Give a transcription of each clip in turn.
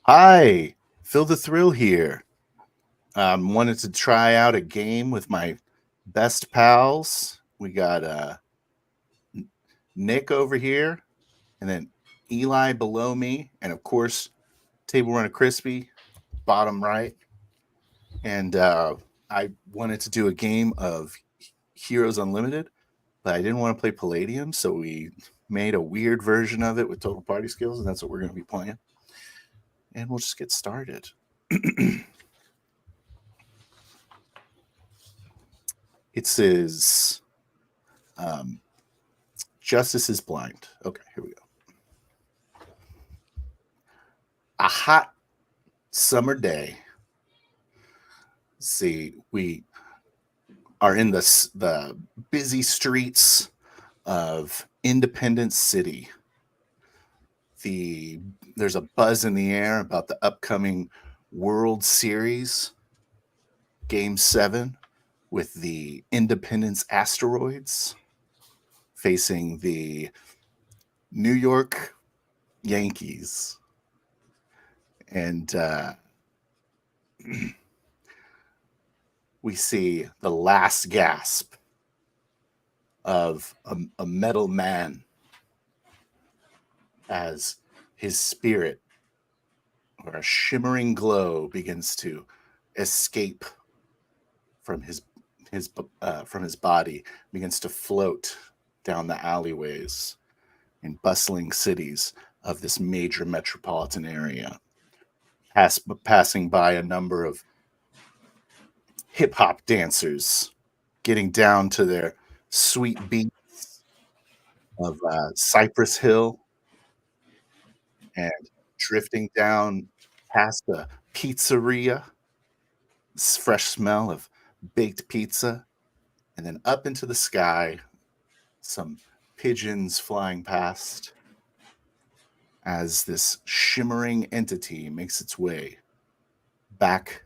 Hi, FiLtheThriL here. Wanted to try out a game with my best pals. We got Nick over here, and then Eli below me, and of course, Table Runner Crispy, bottom right. And I wanted to do a game of Heroes Unlimited, but I didn't want to play Palladium, so we made a weird version of it with Total Party Skills, and that's what we're going to be playing. And we'll just get started. It says, Justice is blind. Okay, here we go. A hot summer day. Let's see, we are in the busy streets of Independence City. There's a buzz in the air about the upcoming World Series Game 7 with the Independence Asteroids facing the New York Yankees. And we see the last gasp of a metal man as his spirit, or a shimmering glow, begins to escape from his body, begins to float down the alleyways in bustling cities of this major metropolitan area, passing by a number of hip-hop dancers getting down to their sweet beats of Cypress Hill and drifting down past the pizzeria, this fresh smell of baked pizza, and then up into the sky, some pigeons flying past as this shimmering entity makes its way back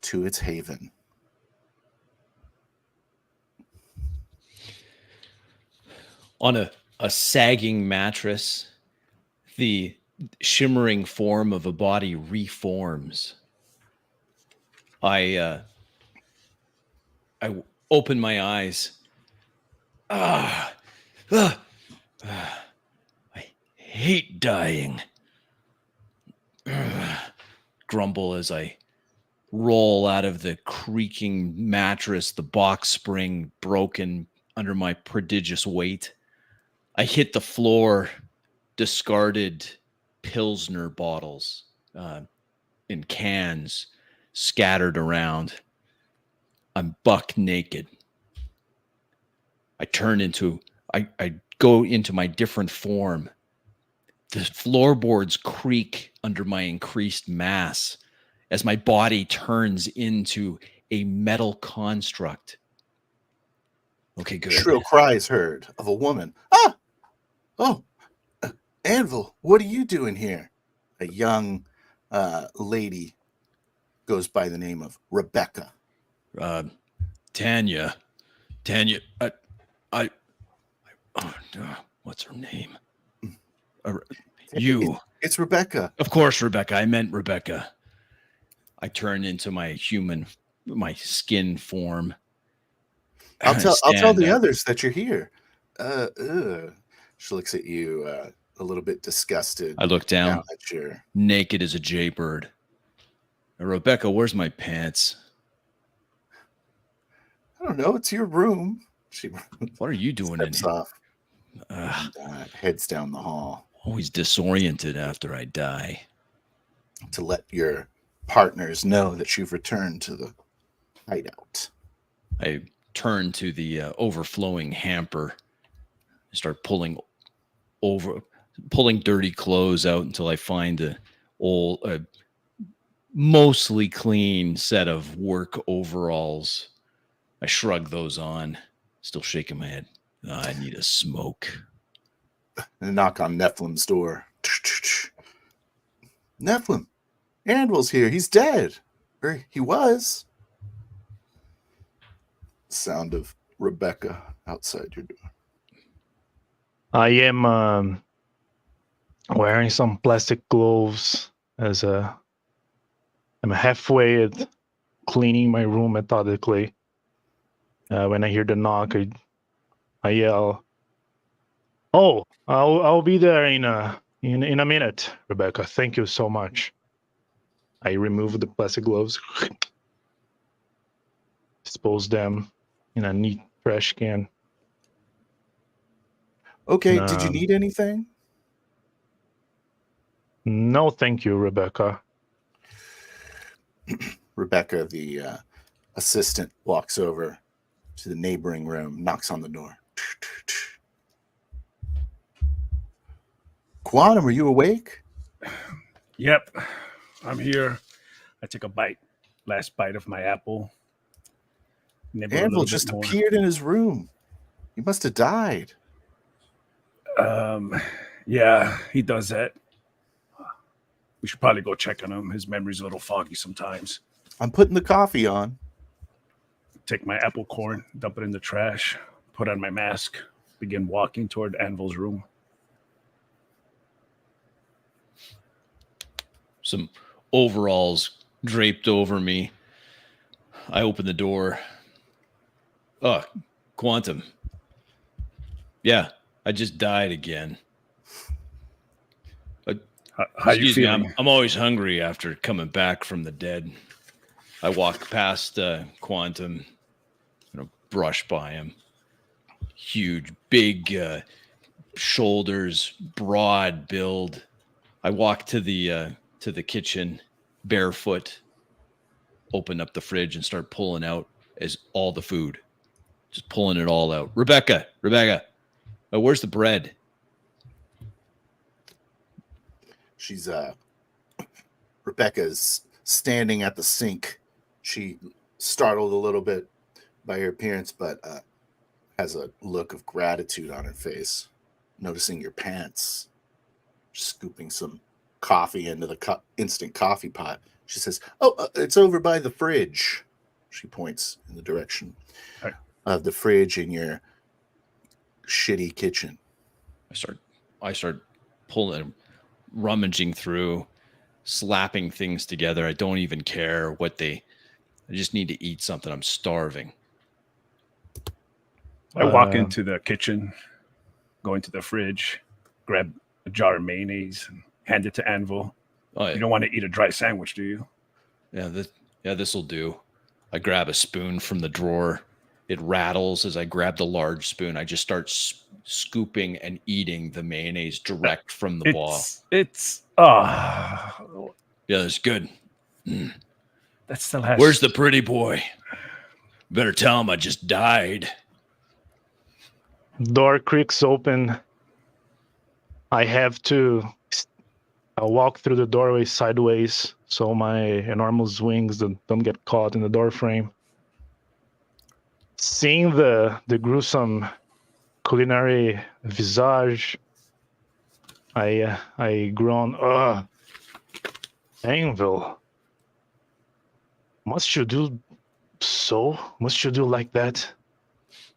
to its haven. On a sagging mattress, the shimmering form of a body reforms. I open my eyes. I hate dying. Grumble as I roll out of the creaking mattress, the box spring broken under my prodigious weight. I hit the floor, discarded Pilsner bottles in cans scattered around. I'm buck naked. I go into my different form. The floorboards creak under my increased mass as my body turns into a metal construct. Okay, good. Shrill cries heard of a woman. Ah! Oh, Anvil, what are you doing here? A young lady goes by the name of Rebecca. Tanya, what's her name? You. It's Rebecca. Of course, Rebecca. I meant Rebecca. I turn into my skin form. I'll tell the others that you're here. She looks at you a little bit disgusted. I look down. Sure. Naked as a jaybird. Rebecca, where's my pants? I don't know. It's your room. What are you doing in here? Off. And, heads down the hall. Always disoriented after I die. To let your partners know that you've returned to the hideout. I turn to the overflowing hamper. I start pulling dirty clothes out until I find a old, mostly clean set of work overalls. I shrug those on, still shaking my head. I need a smoke. And knock on Nephilim's door. Nephilim, Anvil's here. He's dead. Or he was. Sound of Rebecca outside your door. I am wearing some plastic gloves as I'm halfway at cleaning my room methodically. When I hear the knock, I yell, "Oh, I'll be there in a minute, Rebecca. Thank you so much." I remove the plastic gloves, dispose them in a neat trash can. Okay, And, did you need anything? No, thank you, Rebecca. Rebecca, the assistant, walks over to the neighboring room, knocks on the door. Quantum, are you awake? Yep, I'm here. I took a bite, last bite of my apple. Nibble a Anvil little just bit more. appeared in his room. He must have died. Yeah, he does that. We should probably go check on him. His memory's a little foggy sometimes. I'm putting the coffee on. Take my apple corn, dump it in the trash, put on my mask, begin walking toward Anvil's room. Some overalls draped over me. I open the door. Oh, Quantum. Yeah, I just died again. How you Excuse me, feeling? I'm always hungry after coming back from the dead. I walk past Quantum, brush by him. Huge, big shoulders, broad build. I walk to the kitchen, barefoot, open up the fridge and start pulling out all the food. Just pulling it all out. Rebecca, where's the bread? She's Rebecca's standing at the sink. She startled a little bit by her appearance, but has a look of gratitude on her face, noticing your pants, scooping some coffee into the instant coffee pot. She says, "Oh, it's over by the fridge." She points in the direction of the fridge in your shitty kitchen. I start pulling, rummaging through, slapping things together. I don't even care I just need to eat something. I'm starving. I walk into the kitchen, go into the fridge, grab a jar of mayonnaise, and hand it to Anvil. You don't want to eat a dry sandwich, do you? Yeah, this'll do. I grab a spoon from the drawer. It rattles as I grab the large spoon. I just start scooping and eating the mayonnaise direct from the ball. Yeah, that's good. That still has. Where's the pretty boy? Better tell him I just died. Door creaks open. I have to walk through the doorway sideways so my enormous wings don't get caught in the doorframe. Seeing the gruesome culinary visage, I groan, "Ugh, Anvil, must you do like that?"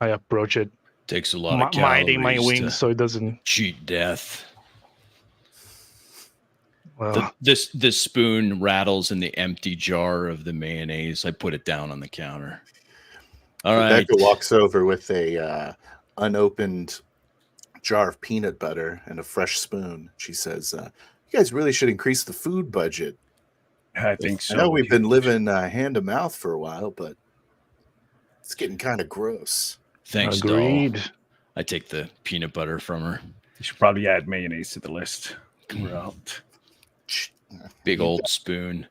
I approach it, Takes a lot of calories minding my wings so it doesn't cheat death. Well, This spoon rattles in the empty jar of the mayonnaise. I put it down on the counter. All right. Rebecca walks over with a unopened jar of peanut butter and a fresh spoon. She says, "You guys really should increase the food budget." I think so. I know we've been living hand to mouth for a while, but it's getting kind of gross. Thanks, agreed. doll. I take the peanut butter from her. You should probably add mayonnaise to the list. We're out. Big old spoon.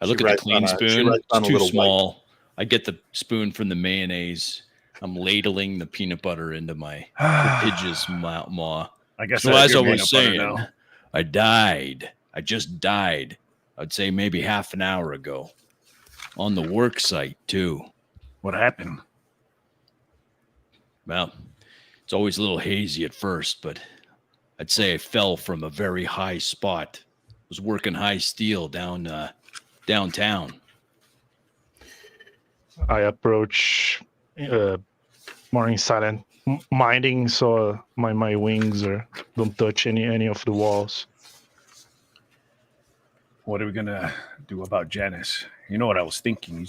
I look at the clean spoon. It's too small. I get the spoon from the mayonnaise. I'm ladling the peanut butter into my prodigious maw. I guess so as I was saying, I died. I just died. I'd say maybe half an hour ago. On the work site, too. What happened? Well, it's always a little hazy at first, but I'd say I fell from a very high spot. Was working high steel downtown. I approach more in silent, minding so my wings don't touch any of the walls. What are we gonna do about Janice? You know what I was thinking?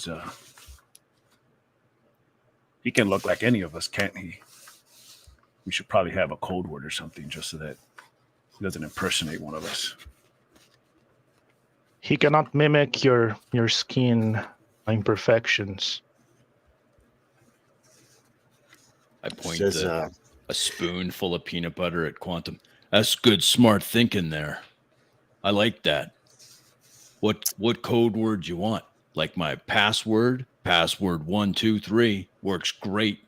He can look like any of us, can't he? We should probably have a code word or something just so that he doesn't impersonate one of us. He cannot mimic your skin imperfections. I point Says, a spoon full of peanut butter at Quantum. That's good, smart thinking there. I like that. What code word you want? Like my password? Password 123 works great.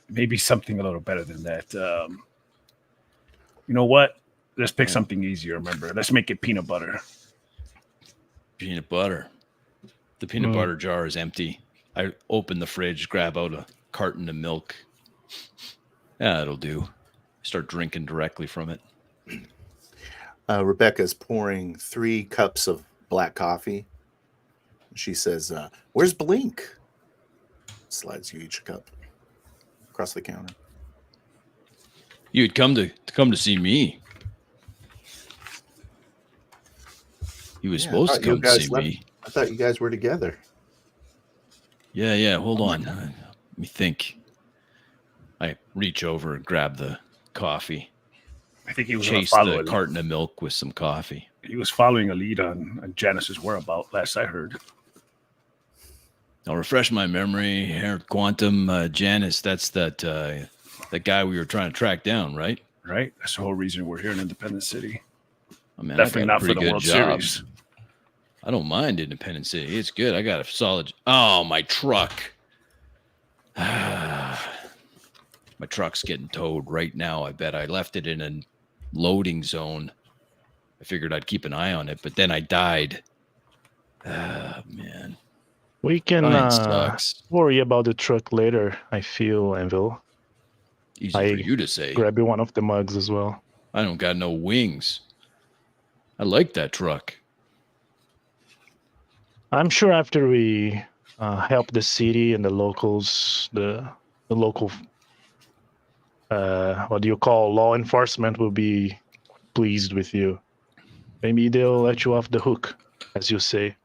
Maybe something a little better than that. You know what? Let's pick something easier. Remember, let's make it peanut butter. Peanut butter. The peanut butter jar is empty. I open the fridge, grab out a carton of milk. Yeah, it'll do. Start drinking directly from it. Rebecca's pouring 3 cups of black coffee. She says, "Where's Blink?" Slides you each a cup across the counter. You'd come to see me. He was supposed to come to see me. I thought you guys were together. Yeah. Hold on. Let me think. I reach over and grab the coffee. I think he was Chase the carton of milk with some coffee. He was following a lead on Janice's whereabouts, last I heard. I'll refresh my memory here. Quantum, Janice, that's that guy we were trying to track down, right? Right. That's the whole reason we're here in Independence City. Oh, man, definitely not for the World Series. I don't mind Independence City. It's good. I got a solid. Oh, my truck. My truck's getting towed right now. I bet I left it in a loading zone. I figured I'd keep an eye on it, but then I died. Man. We can worry about the truck later, I feel, Anvil. Easy for you to say. Grab you one of the mugs as well. I don't got no wings. I like that truck. I'm sure after we help the city and the locals, the local, what do you call, law enforcement will be pleased with you. Maybe they'll let you off the hook, as you say.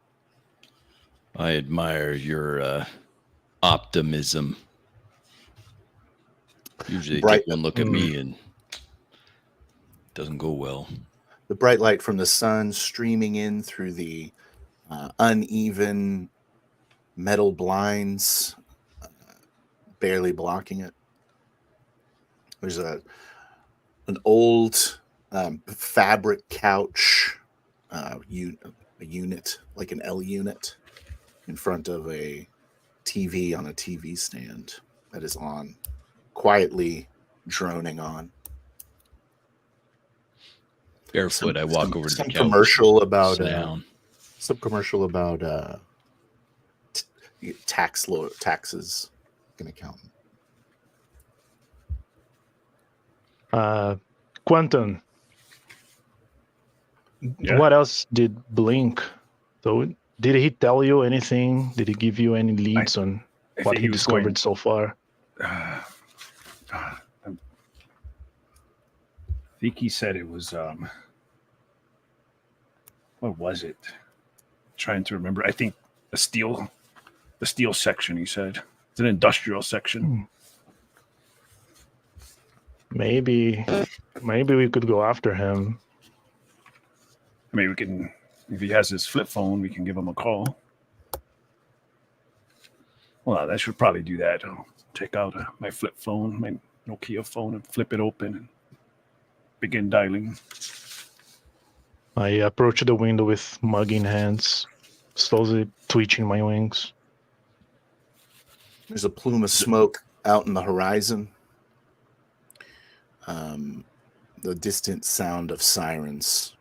I admire your optimism. Usually they take one look at me and it doesn't go well. The bright light from the sun streaming in through the uneven metal blinds, barely blocking it. There's an old fabric couch, a unit, like an L unit, in front of a TV on a TV stand that is on, quietly droning on. Barefoot, I walk over to the couch. Some commercial about taxes. An accountant. Quentin, what else did Blink? So, did he tell you anything? Did he give you any leads on what he discovered so far? I think he said it was what was it? Trying to remember. I think the steel section, he said. It's an industrial section. Maybe we could go after him. I mean, we can, if he has his flip phone, we can give him a call. Well, that should probably do that. I'll take out my flip phone, my Nokia phone, and flip it open and begin dialing. I approach the window with mug in hands, slowly twitching my wings. There's a plume of smoke out in the horizon. The distant sound of sirens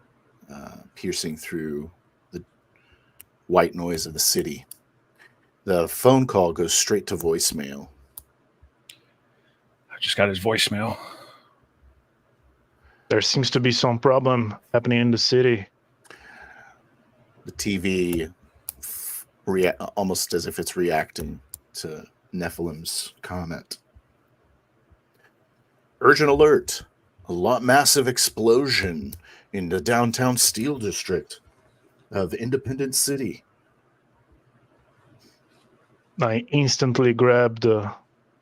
piercing through the white noise of the city. The phone call goes straight to voicemail. I just got his voicemail. There seems to be some problem happening in the city. The TV, almost as if it's reacting to Nephilim's comment. Urgent alert. massive explosion in the downtown steel district of Independence City. I instantly grabbed the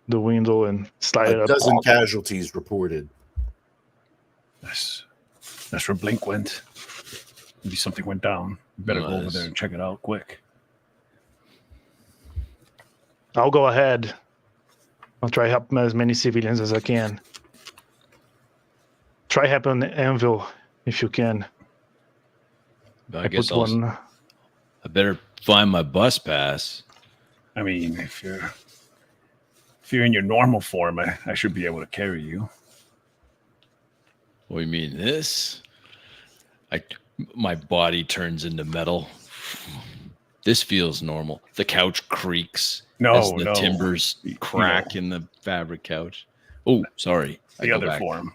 window and slide it A up. dozen casualties reported. That's where Blink went. Maybe something went down. You better go over there and check it out quick. I'll go ahead. I'll try help as many civilians as I can. Try help on Anvil if you can. I guess I better find my bus pass. I mean, if you're in your normal form, I should be able to carry you. What do you mean this? My body turns into metal. This feels normal. The couch creaks as the timbers crack in the fabric couch. Oh, sorry. The other form.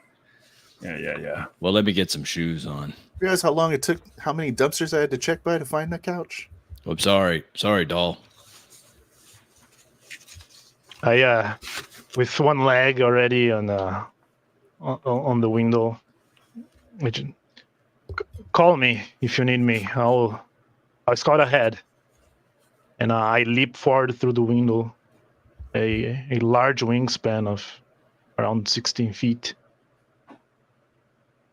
Yeah. Well, let me get some shoes on. You realize how long it took, how many dumpsters I had to check by to find that couch? I'm sorry. Sorry, doll. I with one leg already on the window. Call me if you need me. I'll scout ahead, and I leap forward through the window. A large wingspan of around 16 feet.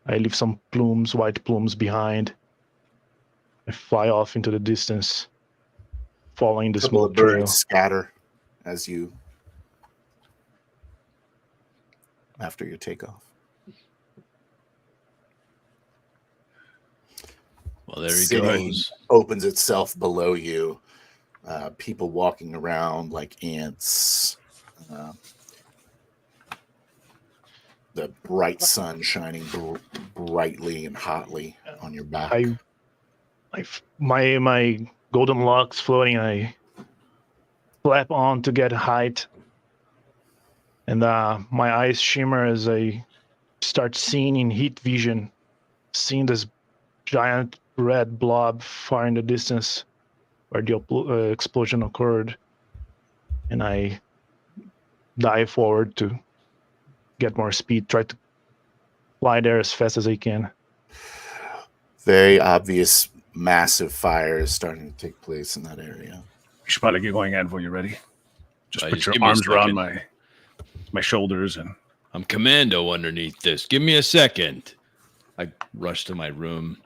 I leave some white plumes behind. I fly off into the distance, following the smoke trail. Scatter as you after your takeoff. Well, there he goes. Opens itself below you. People walking around like ants. The bright sun shining brightly and hotly on your back. My golden locks floating. I flap on to get height, and my eyes shimmer as I start seeing in heat vision, seeing this giant red blob far in the distance where the explosion occurred, and I dive forward to get more speed, try to fly there as fast as I can. Very obvious, massive fire is starting to take place in that area. You should probably get going, Anvil. You ready? Just put your arms around my shoulders, and I'm commando underneath this. Give me a second. I rush to my room,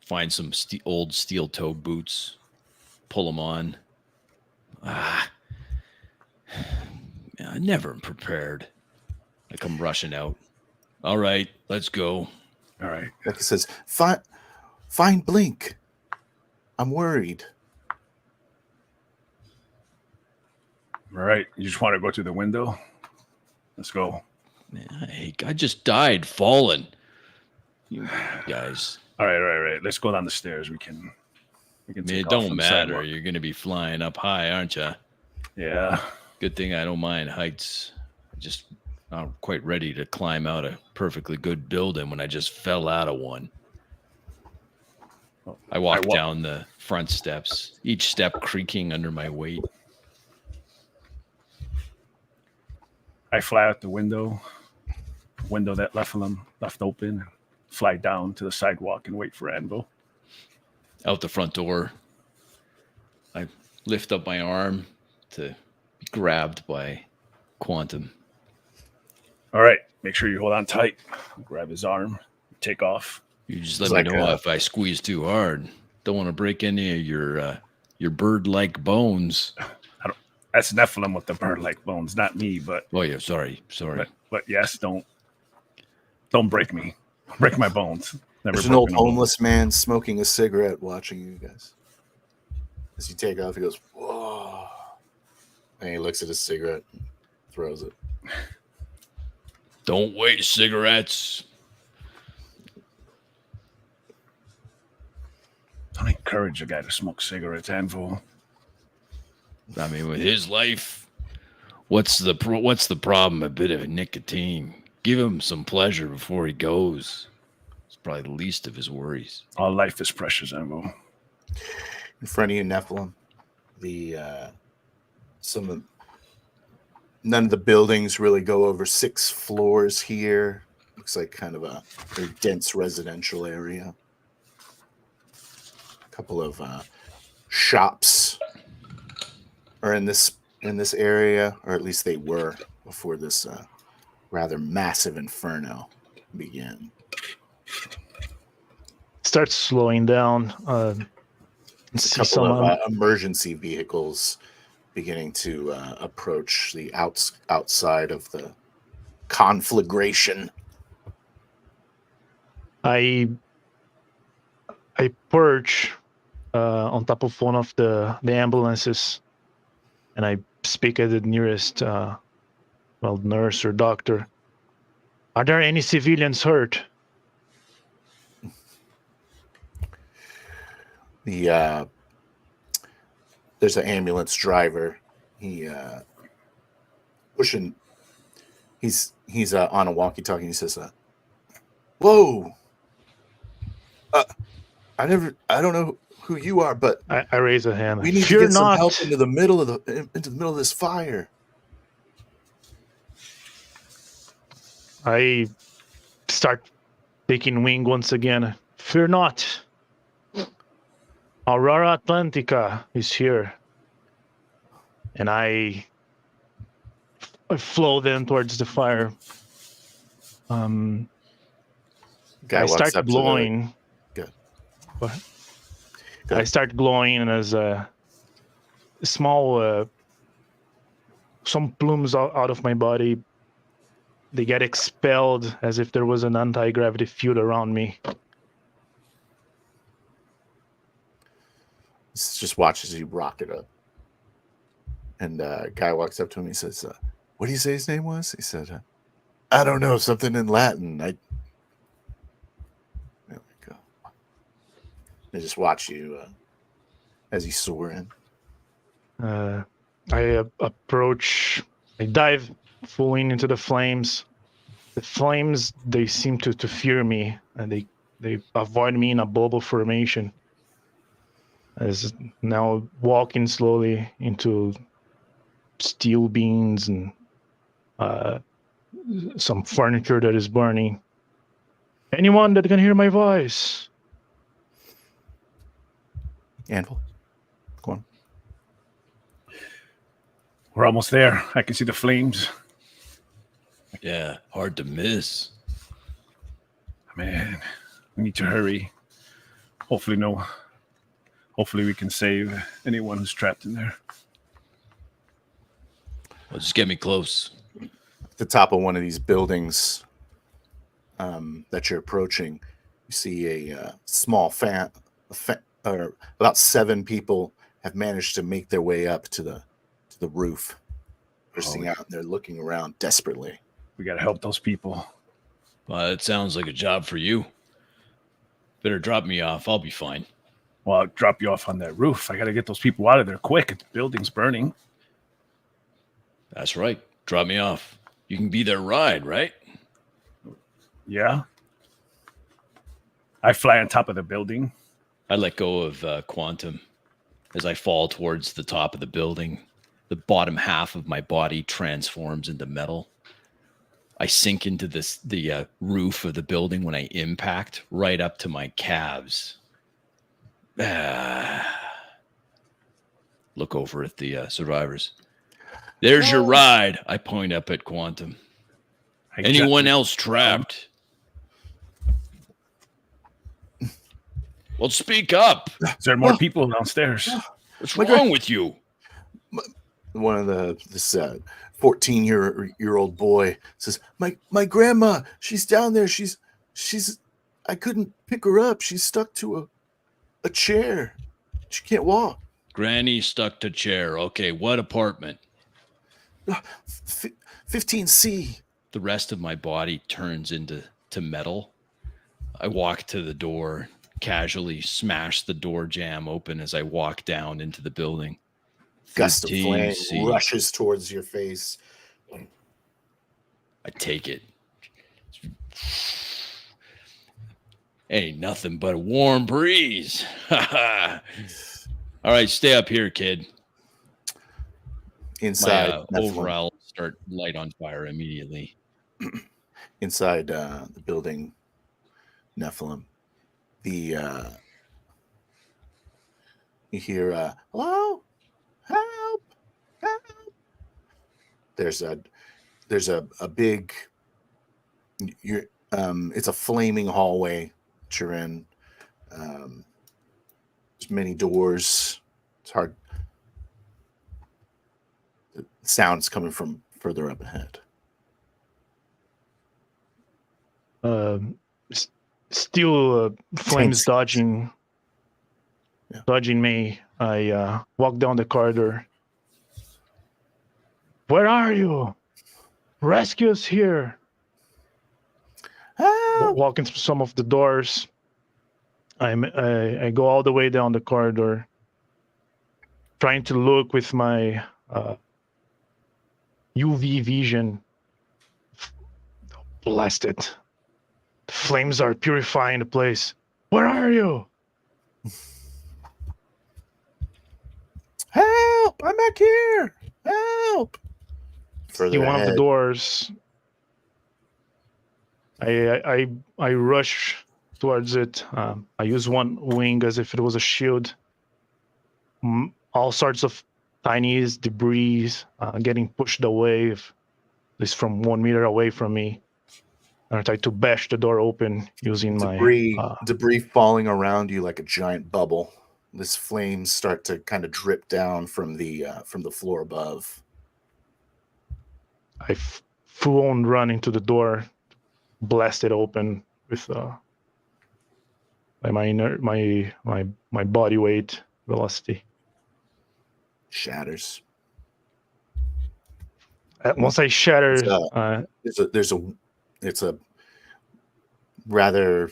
find some old steel toe boots, pull them on. I never am prepared. I come rushing out. All right, let's go. All right. Becca says, find Blink. I'm worried. All right. You just want to go through the window? Let's go. Man, I just died falling. You guys. All right. Let's go down the stairs. We can it don't matter. You're going to be flying up high, aren't you? Yeah. Good thing I don't mind heights. I just not quite ready to climb out a perfectly good building when I just fell out of one. I walked down the front steps, each step creaking under my weight. I fly out the window that left open, fly down to the sidewalk and wait for Anvil. Out the front door, I lift up my arm to be grabbed by Quantum. All right, make sure you hold on tight. Grab his arm, take off. You just let me know if I squeeze too hard. Don't want to break any of your bird-like bones. That's Nephilim with the bird-like bones, not me. But oh yeah, sorry. But yes, don't break me. Break my bones. There's an old homeless man smoking a cigarette, watching you guys. As you take off, he goes, "Whoa!" And he looks at his cigarette, and throws it. Don't waste cigarettes. Don't encourage a guy to smoke cigarettes, Anvil. I mean, with his life, what's the problem? A bit of nicotine. Give him some pleasure before he goes. It's probably the least of his worries. All life is precious, Anvil. In front of you, Nephilim, none of the buildings really go over 6 floors here. Looks like kind of a very dense residential area. A couple of shops are in this area, or at least they were before this rather massive inferno began. Starts slowing down. It's a See couple some of emergency vehicles beginning to approach the outside of the conflagration. I perch on top of one of the ambulances, and I speak at the nearest nurse or doctor. Are there any civilians hurt? There's an ambulance driver. He's on a walkie-talkie. He says, "Whoa! I don't know who you are, but I raise a hand. we need to get some help into the middle of this fire." I start taking wing once again. Fear not. Aurora Atlantica is here. And I flow then towards the fire. I start glowing. Good. What? I start glowing as a small, some plumes out of my body. They get expelled as if there was an anti-gravity field around me. Just watches you rocket up. And a guy walks up to him. He says, "What do you say his name was?" He said, "I don't know, something in Latin." There we go. They just watch you as you soar in. I approach. I dive fully into the flames. The flames, they seem to fear me, and they avoid me in a bubble formation. As now walking slowly into steel beams and some furniture that is burning. Anyone that can hear my voice? Anvil, go on. We're almost there. I can see the flames. Yeah, hard to miss. Man, we need to hurry. Hopefully we can save anyone who's trapped in there. Well, just get me close. At the top of one of these buildings that you're approaching, you see a small or about 7 people have managed to make their way up to the roof. They're sitting out and they're looking around desperately. We got to help those people. Well, it sounds like a job for you. Better drop me off. I'll be fine. Well, I'll drop you off on that roof. I got to get those people out of there quick. The building's burning. That's right. Drop me off. You can be their ride, right? Yeah. I fly on top of the building. I let go of Quantum as I fall towards the top of the building. The bottom half of my body transforms into metal. I sink into the roof of the building when I impact, right up to my calves. Look over at the survivors. There's your ride. I point up at Quantum. Anyone else trapped? Well, speak up. Is there more people downstairs? What's wrong with you? One of this 14-year-old boy says, "My grandma, she's down there. She's I couldn't pick her up. She's stuck to a chair. She can't walk." Granny stuck to chair. Okay, what apartment? 15C. The rest of my body turns into metal. I walk to the door, casually smash the door jamb open as I walk down into the building. Gust of flame 15C. rushes towards your face. I take it. Ain't nothing but a warm breeze. All right, stay up here, kid. Inside, My overall start light on fire immediately. inside the building, Nephilim. You hear, hello, help, help. There's a big, it's a flaming hallway that you're in. There's many doors. It's hard. The sound's coming from further up ahead. Still flames Tanks. dodging me. I walk down the corridor. Where are you? Rescue us here. Walking through some of the doors. I go all the way down the corridor, trying to look with my UV vision. Blast it. The flames are purifying the place. Where are you? Help! I'm back here. Help! See one of the doors. I rush towards it. I use one wing as if it was a shield. All sorts of tiny debris getting pushed away, at least from 1 meter away from me. And I try to bash the door open using debris falling around you like a giant bubble. This flames start to kind of drip down from the floor above. I full-on run into the door, blast it open with my body weight velocity. Shatters. Once I shatter, it's a rather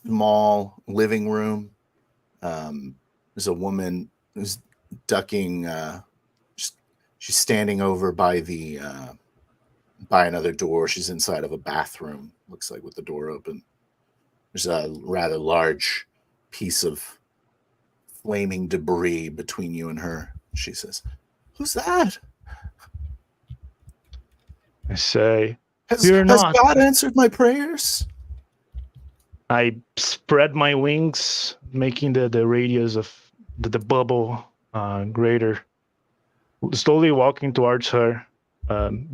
small living room. There's a woman who's ducking. She's standing over by by another door. She's inside of a bathroom. Looks like with the door open. There's a rather large piece of flaming debris between you and her. She says, "Who's that?" I say, Has God answered my prayers? I spread my wings, making the radius of the bubble greater. Slowly walking towards her,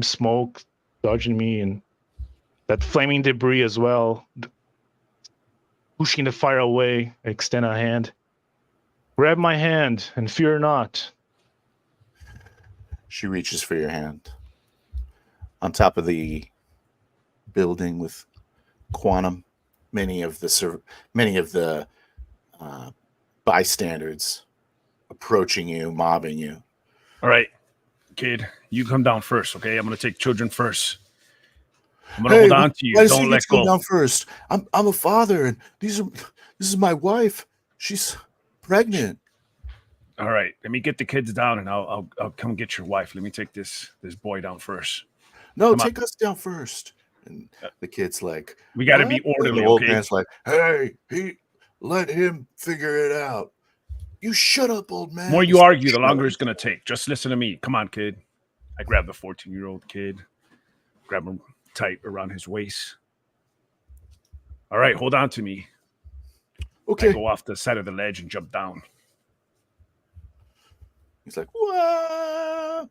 smoke dodging me, and that flaming debris as well. Pushing the fire away, I extend a hand. Grab my hand and fear not. She reaches for your hand. On top of the building with Quantum, many of the bystanders approaching you, mobbing you. All right, kid, you come down first, okay? I'm gonna take children first. I'm gonna hold on to you. Don't let go. Come down first. I'm a father, and this is my wife. She's pregnant. All right, let me get the kids down, and I'll come get your wife. Let me take this boy down first. No, take us down first. And the kid's like, we got to be orderly. The old man's like, hey, let him figure it out. You shut up, old man. The more you argue, the longer it's going to take. Just listen to me. Come on, kid. I grab the 14-year-old kid, grab him tight around his waist. All right, hold on to me. Okay. I go off the side of the ledge and jump down. He's like, what?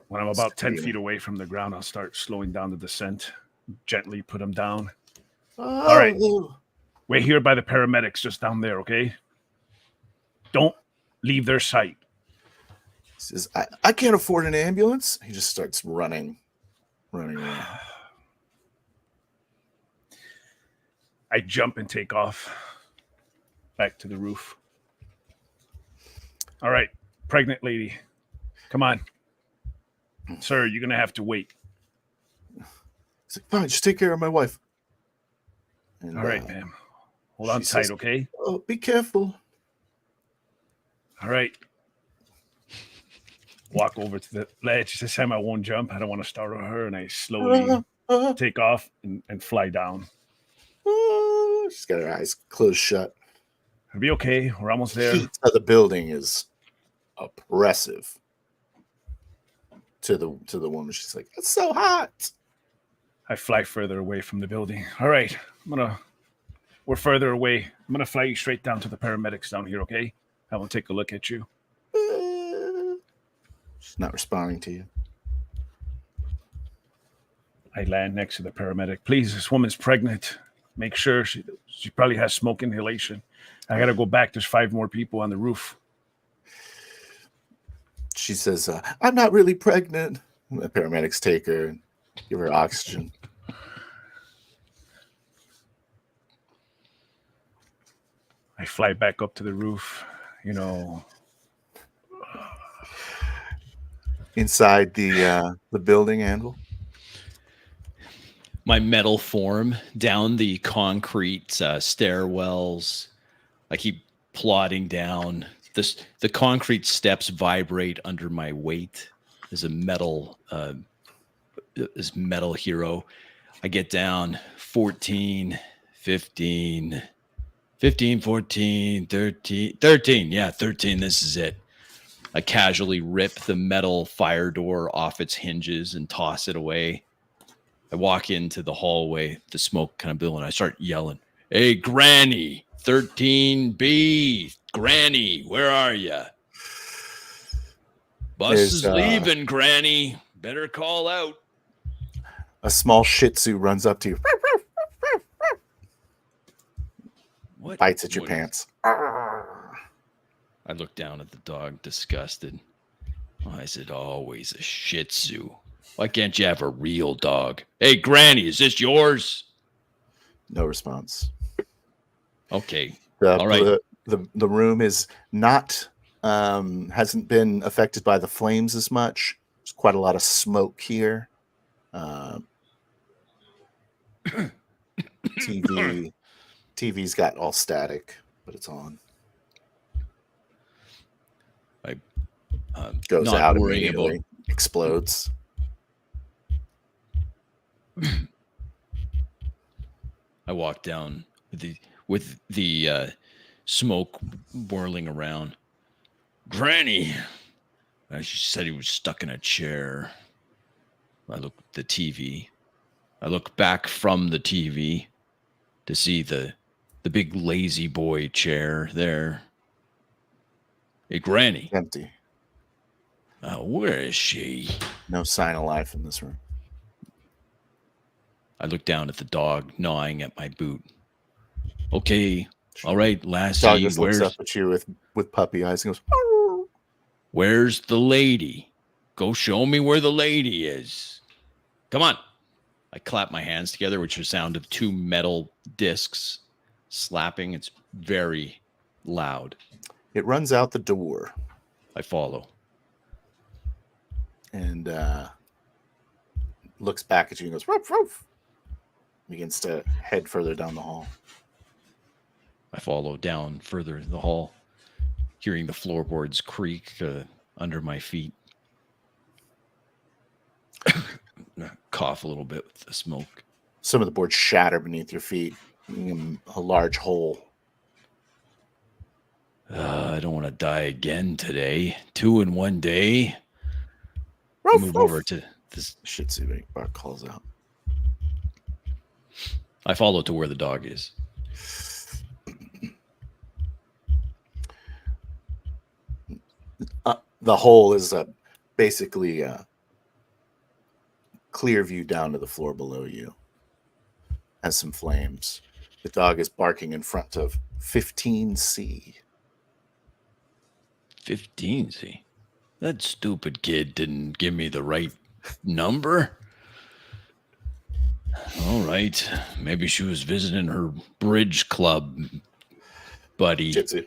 When I'm about 10 feet away from the ground, I'll start slowing down the descent, gently put him down. All right. We're here by the paramedics just down there, okay? Don't leave their sight. He says, I can't afford an ambulance. He just starts running around. I jump and take off back to the roof. All right, pregnant lady. Come on. Sir, you're going to have to wait. He's like, fine, just take care of my wife. And, all right, ma'am. Hold on tight, okay? Oh, be careful. All right. Walk over to the ledge. This time I won't jump. I don't want to startle her. And I slowly take off and fly down. She's got her eyes closed shut. It'll be okay. We're almost there. The heat of the building is oppressive to the woman. She's like, it's so hot. I fly further away from the building. All right, we're further away. I'm gonna fly you straight down to the paramedics down here, okay? I will take a look at you. She's not responding to you. I land next to the paramedic. Please, this woman's pregnant. Make sure she probably has smoke inhalation. I gotta go back. There's 5 more people on the roof. She says, I'm not really pregnant. And the paramedics take her and give her oxygen. I fly back up to the roof, Inside the building, Anvil. My metal form down the concrete stairwells. I keep plodding down. The concrete steps vibrate under my weight as a metal hero. I get down 14, 15, 14, 13. Yeah, 13. This is it. I casually rip the metal fire door off its hinges and toss it away. I walk into the hallway, the smoke kind of billowing. I start yelling, "Hey, Granny, 13B, Granny, where are you? Bus is leaving, Granny. Better call out." A small Shih Tzu runs up to you. What? Bites at your pants. I look down at the dog, disgusted. I said, always a Shih Tzu. Why can't you have a real dog? Hey, Granny, is this yours? No response. Okay. All right. The room is not hasn't been affected by the flames as much. There's quite a lot of smoke here. TV's got all static, but it's on. I goes not out worrying immediately, about explodes. I walk down with the smoke whirling around. Granny, she said he was stuck in a chair. I look at the TV. I look back from the TV to see the big lazy boy chair there. Hey, Granny. Empty. Where is she? No sign of life in this room. I look down at the dog gnawing at my boot. Okay, all right, Lassie. Dog just looks up at you with puppy eyes and goes, "Arr!" Where's the lady? Go show me where the lady is. Come on. I clap my hands together, which is the sound of 2 metal discs slapping. It's very loud. It runs out the door. I follow. And looks back at you and goes, "Roof, roof." Begins to head further down the hall. I follow down further in the hall, hearing the floorboards creak under my feet. Cough a little bit with the smoke. Some of the boards shatter beneath your feet, leaving a large hole. I don't want to die again today. 2 in one day. Roof, Move roof. over to this. Shih Tzu bark calls out. I follow to where the dog is. The hole is basically a clear view down to the floor below you. Has some flames. The dog is barking in front of 15C. 15C. That stupid kid didn't give me the right number. All right. Maybe she was visiting her bridge club buddy. Jitsu.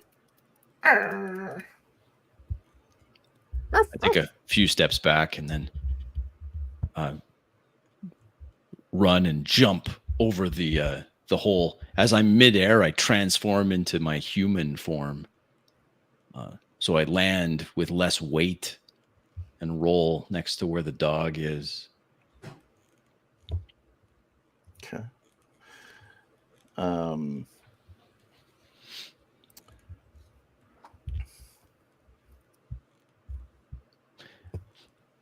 I take a few steps back and then run and jump over the hole. As I'm midair, I transform into my human form. So I land with less weight and roll next to where the dog is. Okay.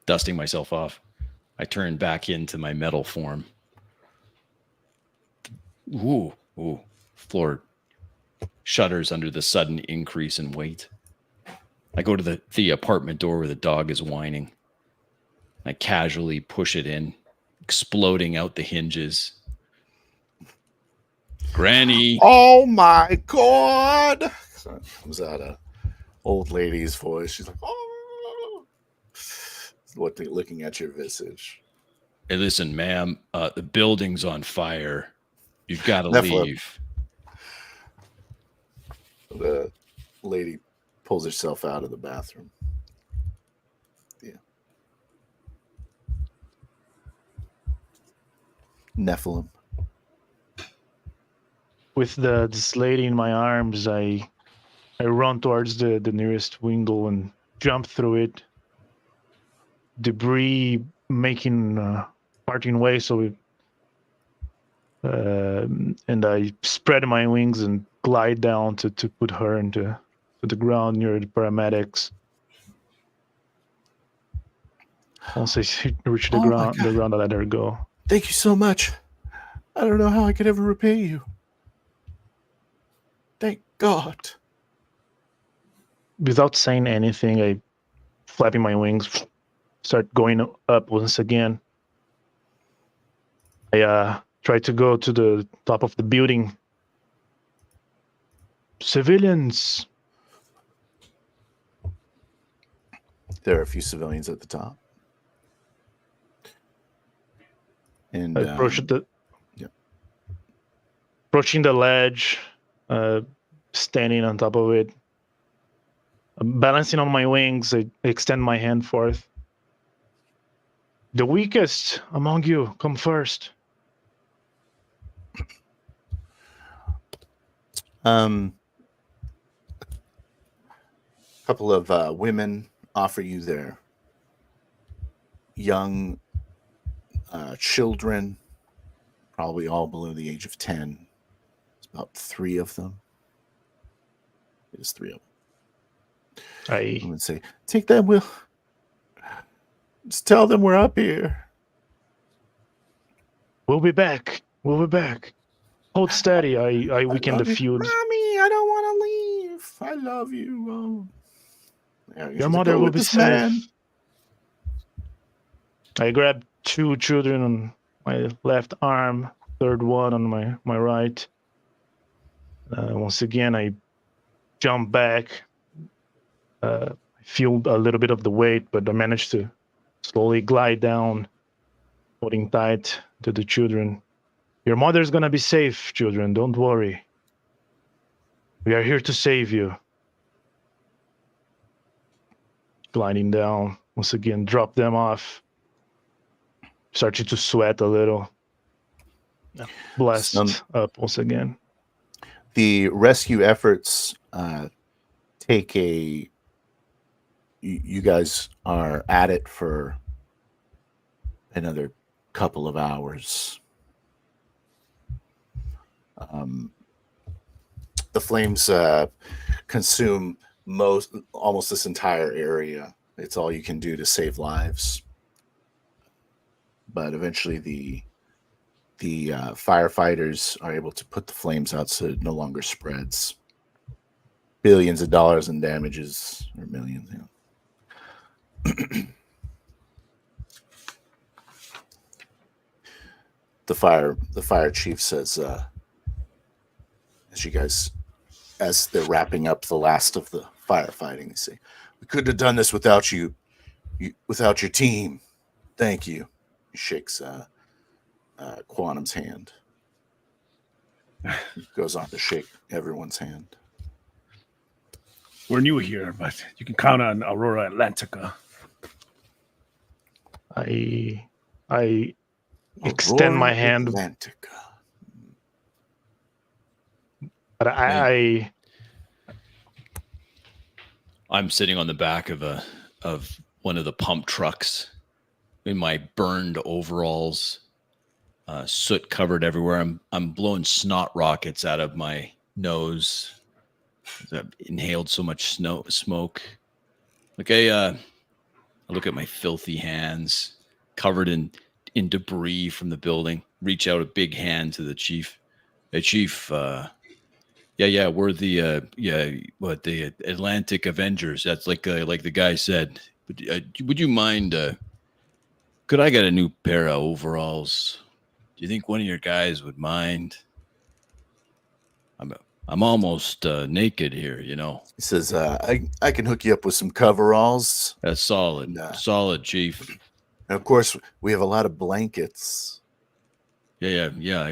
Dusting myself off, I turn back into my metal form. Ooh, ooh. Floor shudders under the sudden increase in weight. I go to the apartment door where the dog is whining. I casually push it in, exploding out the hinges. Granny. Oh my God! So it comes out a old lady's voice. She's like, "Oh!" Looking at your visage. Hey, listen, ma'am. The building's on fire. You've got to Nephilim. leave. The lady pulls herself out of the bathroom. Yeah. Nephilim. With this lady in my arms, I run towards the nearest window and jump through it. Debris making parting way, so it, and I spread my wings and glide down to put her into the ground near the paramedics. Once I reach the Oh my ground, God. I let her go. Thank you so much. I don't know how I could ever repay you. Thank God. Without saying anything, I flapping my wings, start going up once again. I try to go to the top of the building. Civilians. There are a few civilians at the top. And I approach yep. approaching the ledge, standing on top of it. Balancing on my wings, I extend my hand forth. The weakest among you, come first. A couple of women offer you their young children, probably all below the age of 10. It's about 3 of them. It is 3 of them. I would say, take them. We'll just tell them we're up here. We'll be back. We'll be back. Hold steady. I weaken the fuse. Mommy, I don't want to leave. I love you. Oh. Yeah, Your mother will be safe. I grab 2 children on my left arm, third one on my right. Once again, I jump back. I feel a little bit of the weight, but I managed to slowly glide down, holding tight to the children. Your mother's gonna be safe, children. Don't worry. We are here to save you. Gliding down, once again, drop them off. Starting to sweat a little. Blessed up once again. The rescue efforts take a... You guys are at it for another couple of hours. The flames consume almost this entire area. It's all you can do to save lives. But eventually the firefighters are able to put the flames out so it no longer spreads. Billions of dollars in damages, or millions, you know. The fire chief says, as they're wrapping up the last of the firefighting, they say, "We couldn't have done this without you without your team. Thank you." He shakes Quantum's hand. He goes on to shake everyone's hand. We're new here, but you can count on Aurora Atlantica. I extend my hand, Atlantica. but I'm sitting on the back of one of the pump trucks in my burned overalls, soot covered everywhere. I'm blowing snot rockets out of my nose. I've inhaled so much smoke. Okay, I look at my filthy hands covered in debris from the building. Reach out a big hand to the chief. Hey, Chief. Yeah, we're the the Atlantic Avengers. That's like the guy said. But would you mind? Could I get a new pair of overalls? Do you think one of your guys would mind? I'm almost naked here. He says, I can hook you up with some coveralls. That's solid, solid, Chief. And of course, we have a lot of blankets. Yeah.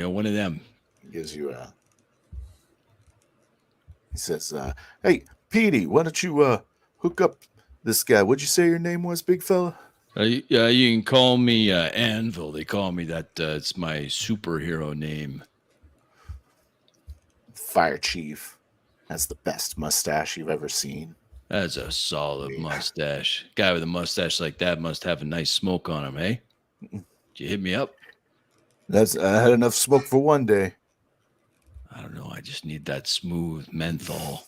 One of them. He gives you a. He says, "Hey, Petey, why don't you hook up this guy? What'd you say your name was, big fella?" You can call me Anvil. They call me that. It's my superhero name. Fire Chief has the best mustache you've ever seen. That's a solid mustache. Guy with a mustache like that must have a nice smoke on him, eh? Did you hit me up? I had enough smoke for one day. I don't know. I just need that smooth menthol.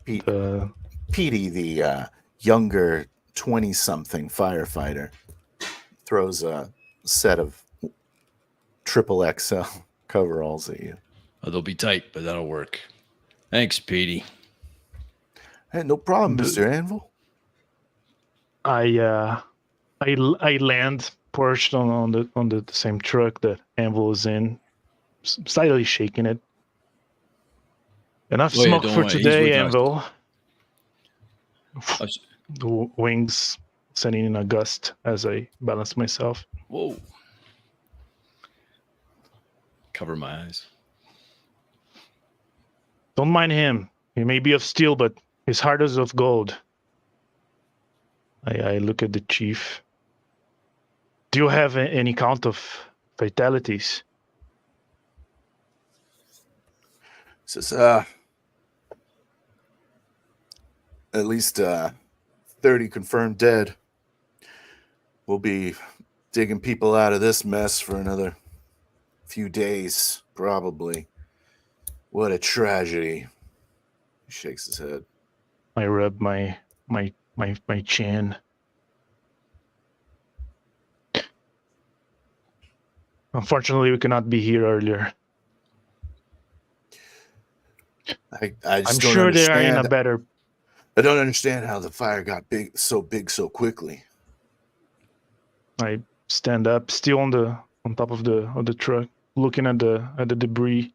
Petey, the younger 20-something firefighter, throws a set of triple XL coveralls at you. Oh, they'll be tight, but that'll work. Thanks, Petey. Hey, no problem, Mr. Anvil. I land perched on the same truck that Anvil is in, slightly shaking it. Enough smoke for today, Anvil. The wings sending in a gust as I balance myself. Whoa. Cover my eyes. Don't mind him. He may be of steel, but his heart is of gold. I look at the chief. Do you have any count of fatalities? Says, at least 30 confirmed dead. We'll be digging people out of this mess for another few days, probably. What a tragedy. He shakes his head. I rub my chin. Unfortunately, we cannot be here earlier. I'm sure they are in a better. I don't understand how the fire got big so quickly. I stand up, still on top of the truck, looking at the debris.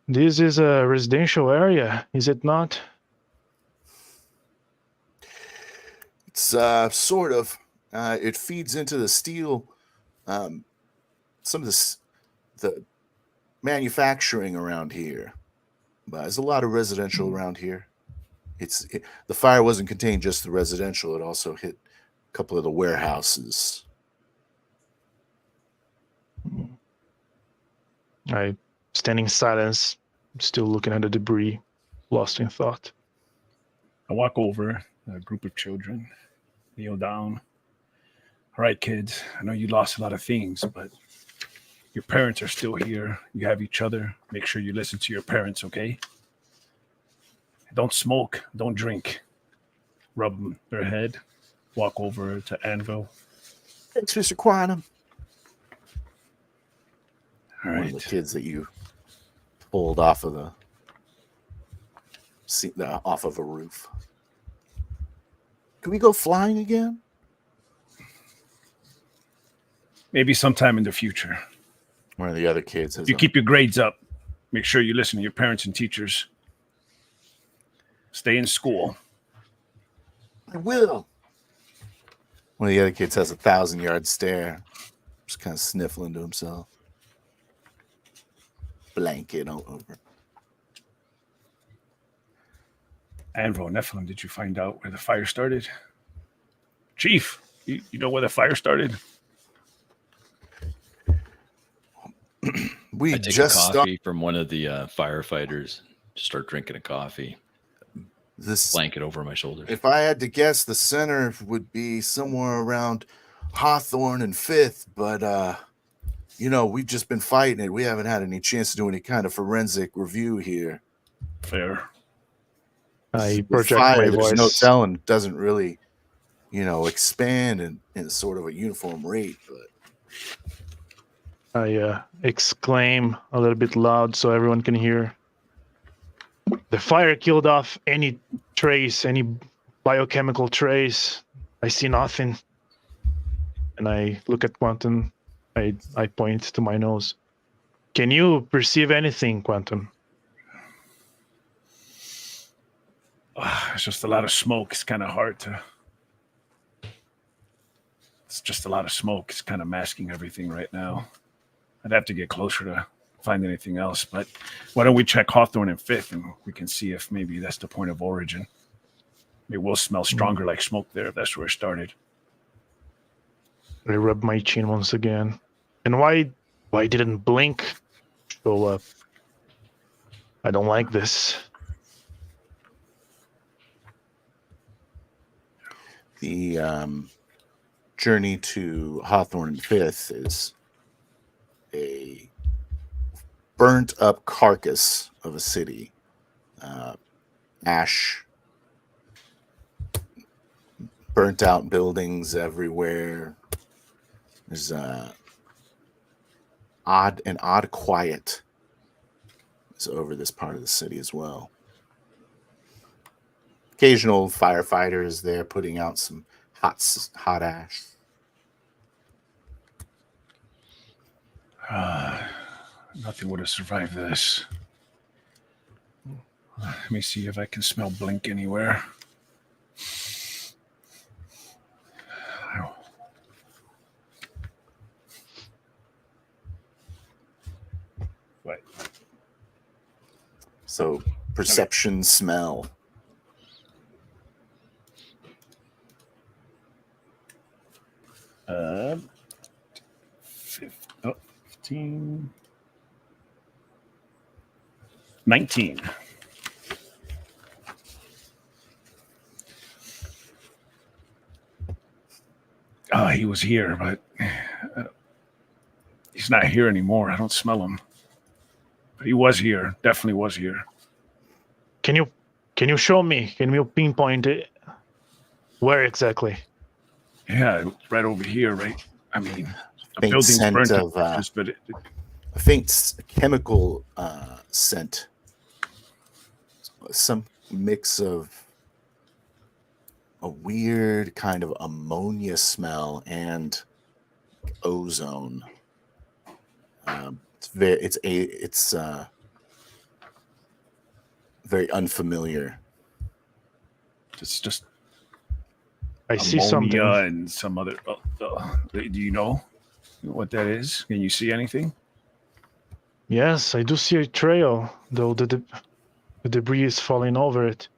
This is a residential area, is it not? It's sort of. It feeds into the steel. Some of the manufacturing around here. But there's a lot of residential around here. The fire wasn't contained just to the residential. It also hit a couple of the warehouses. I standing in silence, still looking at the debris, lost in thought. I walk over a group of children, kneel down. All right, kids, I know you lost a lot of things, but your parents are still here. You have each other. Make sure you listen to your parents, okay? Don't smoke. Don't drink. Rub their head. Walk over to Anvil. Thanks, Mr. Quantum. All right. One of the kids that you pulled off of off of a roof. Can we go flying again? Maybe sometime in the future. One of the other kids has. You keep your grades up. Make sure you listen to your parents and teachers. Stay in school. I will. One of the other kids has a 1,000-yard stare. Just kind of sniffling to himself. Blanket all over. Anvil, Nephilim, did you find out where the fire started? Chief, you know where the fire started? I take a coffee from one of the firefighters. Just start drinking a coffee. This blanket over my shoulders. If I had to guess, the center would be somewhere around Hawthorne and 5th, but we've just been fighting it. We haven't had any chance to do any kind of forensic review here. Fair. I project my voice. There's no telling. It doesn't really, expand in sort of a uniform rate, but I exclaim a little bit loud so everyone can hear. The fire killed off any trace, any biochemical trace. I see nothing. And I look at Quantum. I point to my nose. Can you perceive anything, Quantum? It's just a lot of smoke. It's kind of hard to. It's just a lot of smoke. It's kind of masking everything right now. I'd have to get closer to find anything else. But why don't we check Hawthorne and Fifth, and we can see if maybe that's the point of origin. It will smell stronger like smoke there if that's where it started. I rub my chin once again. And why didn't Blink show up? I don't like this. The journey to Hawthorne and Fifth is a burnt up carcass of a city. Ash, burnt out buildings everywhere. There's an odd quiet is over this part of the city as well. Occasional firefighters there putting out some hot ash. Nothing would have survived this. Let me see if I can smell Blink anywhere. What? So perception, smell. Uh, 15, 19. Oh, he was here, but he's not here anymore. I don't smell him. But he was here. Definitely was here. Can you show me? Can you pinpoint it? Where exactly? Yeah, right over here, right? I mean, the Faint building's scent burnt of, to pieces, but a faint chemical scent. Some mix of a weird kind of ammonia smell and ozone. It's very unfamiliar. it's just I see ammonia something. and some other. Do you know what that is? Can you see anything? Yes, I do see a trail, though the debris is falling over it.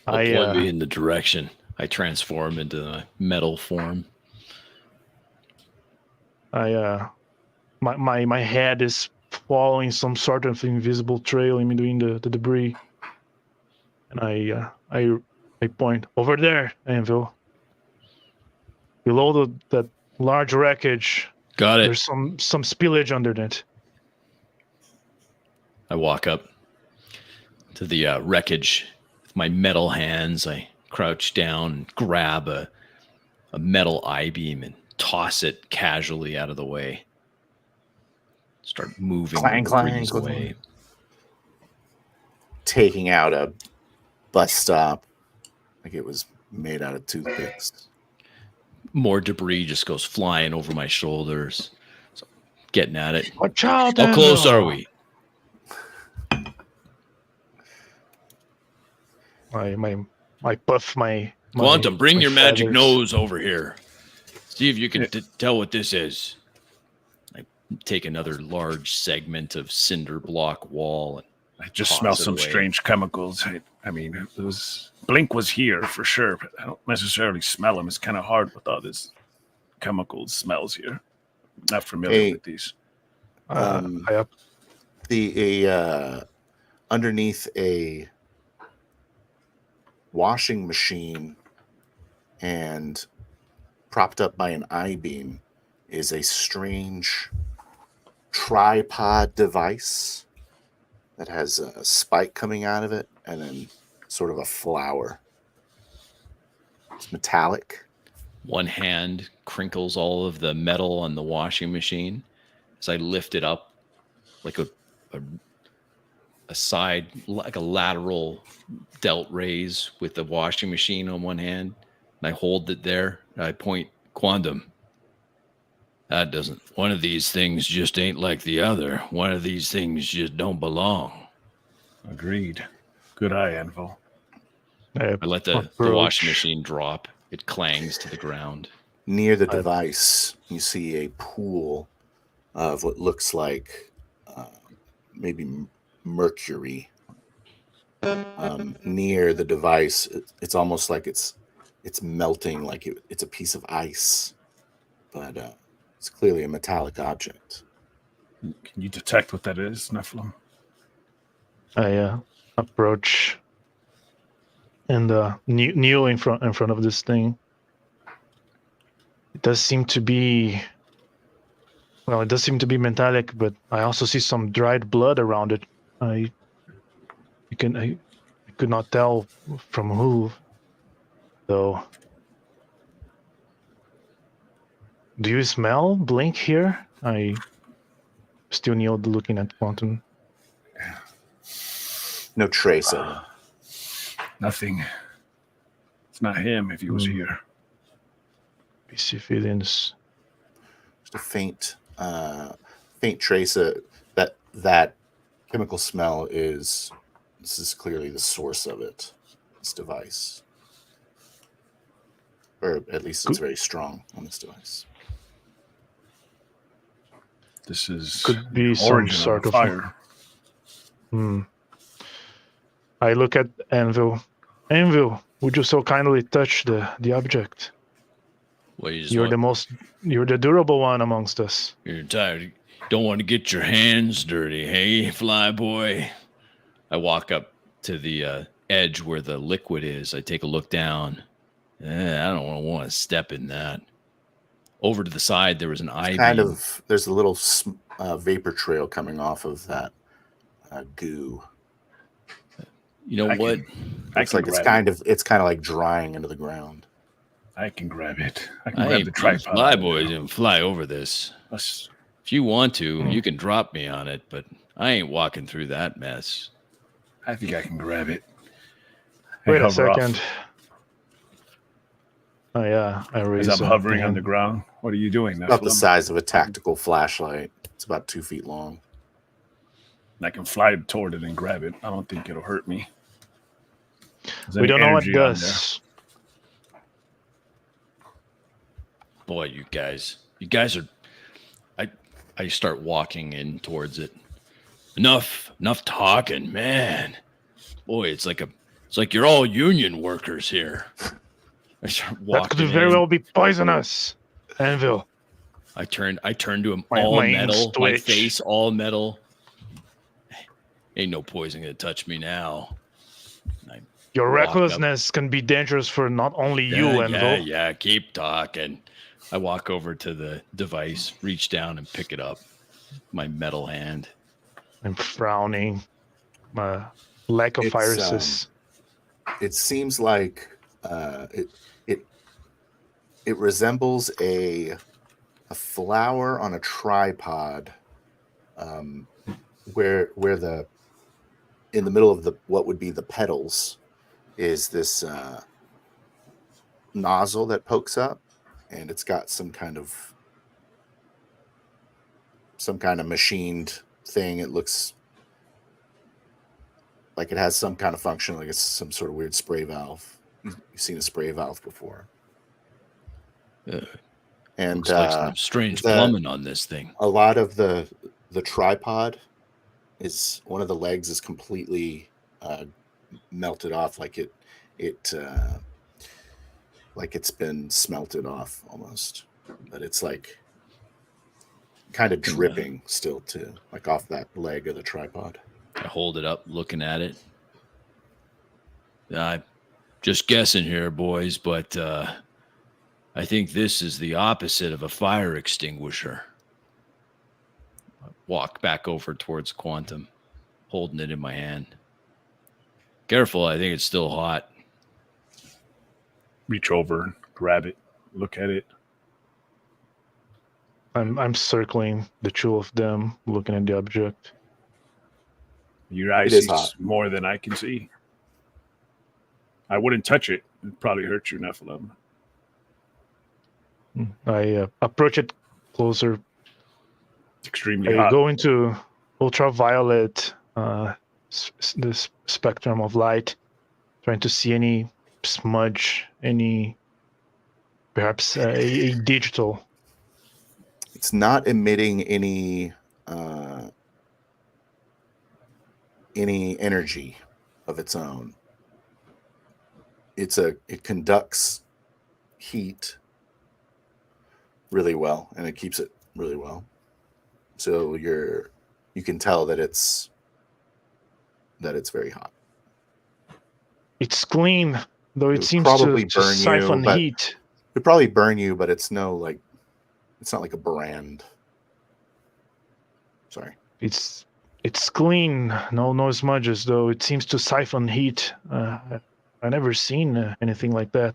I'll point me in the direction. I transform into a metal form. My head is following some sort of invisible trail in between the debris, and I point over there, Anvil. Below that large wreckage. Got it. There's some spillage under it. I walk up to the wreckage with my metal hands. I crouch down and grab a metal I-beam and toss it casually out of the way. Start moving the debris away. Taking out a bus stop like it was made out of toothpicks. More debris just goes flying over my shoulders. So getting at it. Watch out! How close are we? I puff my Quantum, bring your magic feathers. nose over here. See if you can tell what this is. I take another large segment of cinder block wall and I just toss smell it some away. strange chemicals. I mean, it was Blink was here for sure, but I don't necessarily smell him. It's kind of hard with all this chemical smells here. Not familiar with these. Underneath a washing machine and propped up by an I-beam is a strange tripod device that has a spike coming out of it and then sort of a flower. It's metallic One hand crinkles all of the metal on the washing machine as I lift it up like a side, like a lateral delt raise with the washing machine on one hand. And I hold it there. And I point, Quantum. That doesn't, one of these things just ain't like the other. One of these things just don't belong. Agreed. Good eye, Anvil. I let the washing machine drop. It clangs to the ground. Near the device, you see a pool of what looks like maybe mercury. Near the device, it's almost like it's melting, like it's a piece of ice, but it's clearly a metallic object. Can you detect what that is, Nephilim? I approach and kneel in front of this thing. It does seem to be, well, it does seem to be metallic, but I also see some dried blood around it. I could not tell from who, though. Do you smell Blink here? I still kneel looking at Quantum. No trace of it. Nothing. It's not him if he was here. PC feelings. Just a faint trace of that chemical smell is. This is clearly the source of it. This device, or at least it's very strong on this device. This is could be some sort of fire. I look at Anvil. Anvil, would you so kindly touch the object? Well, you're the durable one amongst us. You're tired. Don't want to get your hands dirty, hey, Flyboy? I walk up to the edge where the liquid is. I take a look down. I don't want to step in that. Over to the side, there was an I-beam. There's a little vapor trail coming off of that goo. You know what? It's like it's kind of like drying into the ground. I can grab it. I can grab the tripod. Flyboys and fly over this. If you want to, you can drop me on it, but I ain't walking through that mess. I think I can grab it. Wait a second. Oh yeah, I raise. As I'm hovering on the ground. What are you doing? About the size of a tactical flashlight. It's about 2 feet long. And I can fly toward it and grab it. I don't think it'll hurt me. We don't know what it does. Boy, you guys are. I start walking in towards it. Enough talking, man. Boy, it's like you're all union workers here. I start walking. That could very well be poisonous, Anvil. I turn to him, all metal, my face all metal. Ain't no poison gonna touch me now. Your recklessness can be dangerous for not only you, Anvil. Yeah, keep talking. I walk over to the device, reach down and pick it up. My metal hand. I'm frowning. My lack of irises. It seems like it resembles a flower on a tripod, where the in the middle of what would be the petals is this nozzle that pokes up, and it's got some kind of machined thing. It looks like it has some kind of function, like it's some sort of weird spray valve. You've seen a spray valve before. And looks like some strange plumbing on this thing. A lot of the tripod is, one of the legs is completely melted off, like it's been smelted off almost, but it's like kind of dripping still too, like off that leg of the tripod. I hold it up, looking at it. I'm just guessing here, boys, but I think this is the opposite of a fire extinguisher. I walk back over towards Quantum, holding it in my hand. Careful, I think it's still hot. Reach over and grab it. look at it. I'm circling the two of them, looking at the object. Your eyes It is see hot. more than I can see. I wouldn't touch it. It'd probably hurt you, Nephilim. I approach it closer. It's extremely I hot. go into ultraviolet, this spectrum of light, trying to see any smudge, perhaps a digital. It's not emitting any energy of its own. It conducts heat really well, and it keeps it really well. So you can tell that it's very hot. It's clean, though It it would seems probably to burn you, siphon but- heat. It'd probably burn you, but it's not like a brand. Sorry. It's clean, no smudges, though it seems to siphon heat. I've never seen anything like that.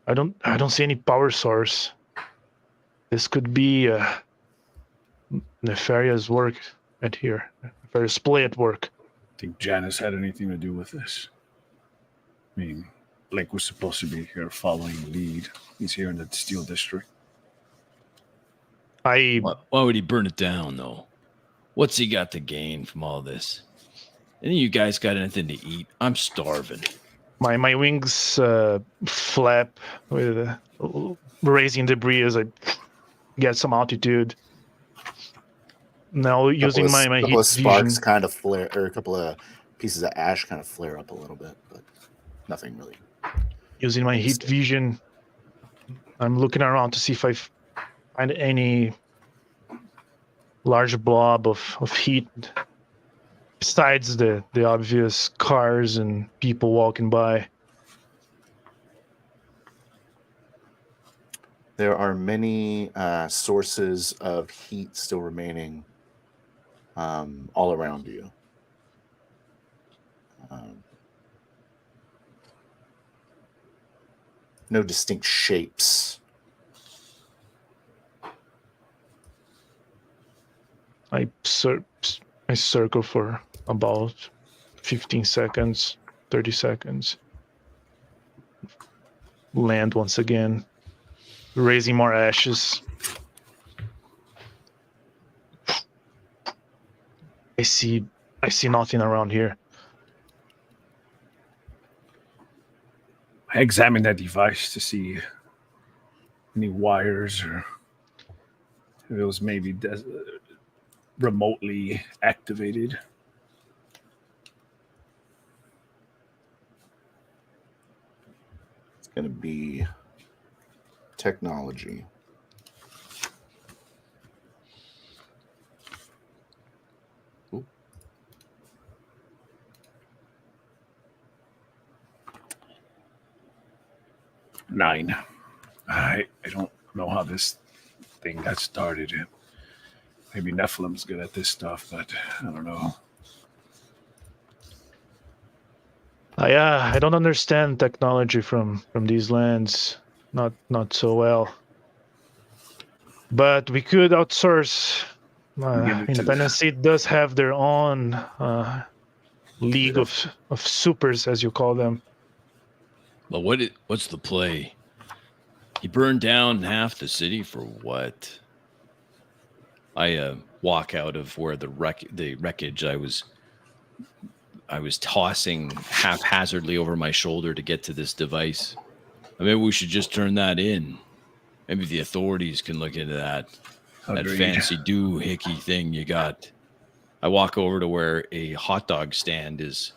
I don't see any power source. This could be nefarious work at here. Nefarious play at work. Think Janice had anything to do with this? I mean, Blake was supposed to be here following the lead. He's here in the Steel District. I Why would he burn it down, though? What's he got to gain from all this? Any of you guys got anything to eat? I'm starving. my wings flap with raising debris as I get some altitude. Now using my couple heat of sparks vision. kind of flare, or a couple of pieces of ash kind of flare up a little bit, but nothing really. Using my heat vision, I'm looking around to see if I find any large blob of heat besides the obvious cars and people walking by. There are many sources of heat still remaining all around you. No distinct shapes. I circle for about 15 seconds, 30 seconds. Land once again, raising more ashes. I see nothing around here. I examined that device to see any wires or if it was maybe remotely activated. It's going to be technology. Ooh. Nine. I don't know how this thing got started. Maybe Nephilim's good at this stuff, but I don't know. I don't understand technology from these lands, not so well. But we could outsource. Independence Seed does have their own league of supers, as you call them. But what's the play? He burned down half the city for what? I walk out of where the wreckage I was tossing haphazardly over my shoulder to get to this device. Maybe we should just turn that in. Maybe the authorities can look into that. That fancy doohickey thing you got. I walk over to where a hot dog stand has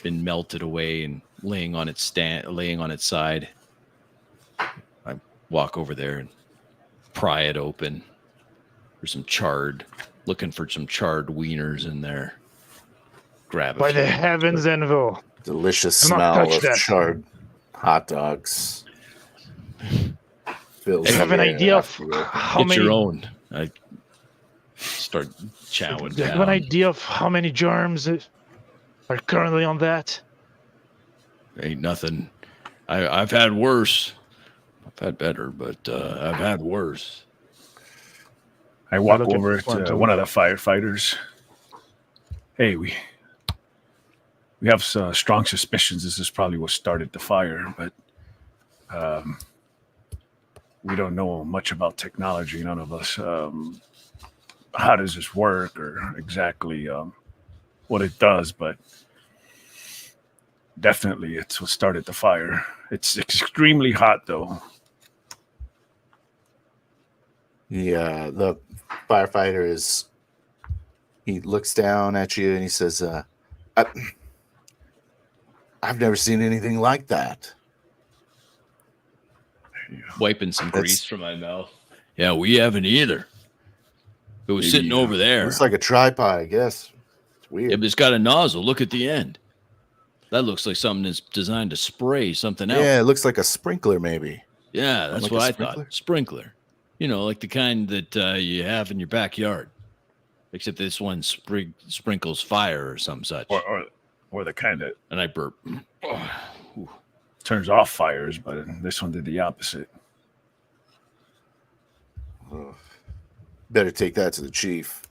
been melted away and laying on its side. I walk over there and pry it open. There's looking for some charred wieners in there. Grab it. By the heavens, Envil. Delicious Do not smell touch of that. charred hot dogs. Fills Do you have the an air idea of after you open. how Get many? your own. I start chowing Do you have down. an idea of how many germs are currently on that? Ain't nothing. I've had worse. I've had better, but I've had worse. I walk look at over to Quantum. one of the firefighters. Hey, we have strong suspicions this is probably what started the fire, but we don't know much about technology, none of us. How does this work or exactly what it does, but definitely it's what started the fire. It's extremely hot, though. Yeah, the firefighter he looks down at you and he says, I've never seen anything like that. Wiping some grease from my mouth. Yeah, we haven't either. It was sitting over there. Looks like a tripod, I guess. It's weird. Yeah, but it's got a nozzle. Look at the end. That looks like something that's designed to spray something out. Yeah, it looks like a sprinkler, maybe. Yeah, that's Like what a I sprinkler? thought. Sprinkler. You know, like the kind that you have in your backyard. Except this one sprinkles fire or some such. Or the kind that And I burp. turns off fires, but this one did the opposite. Better take that to the chief.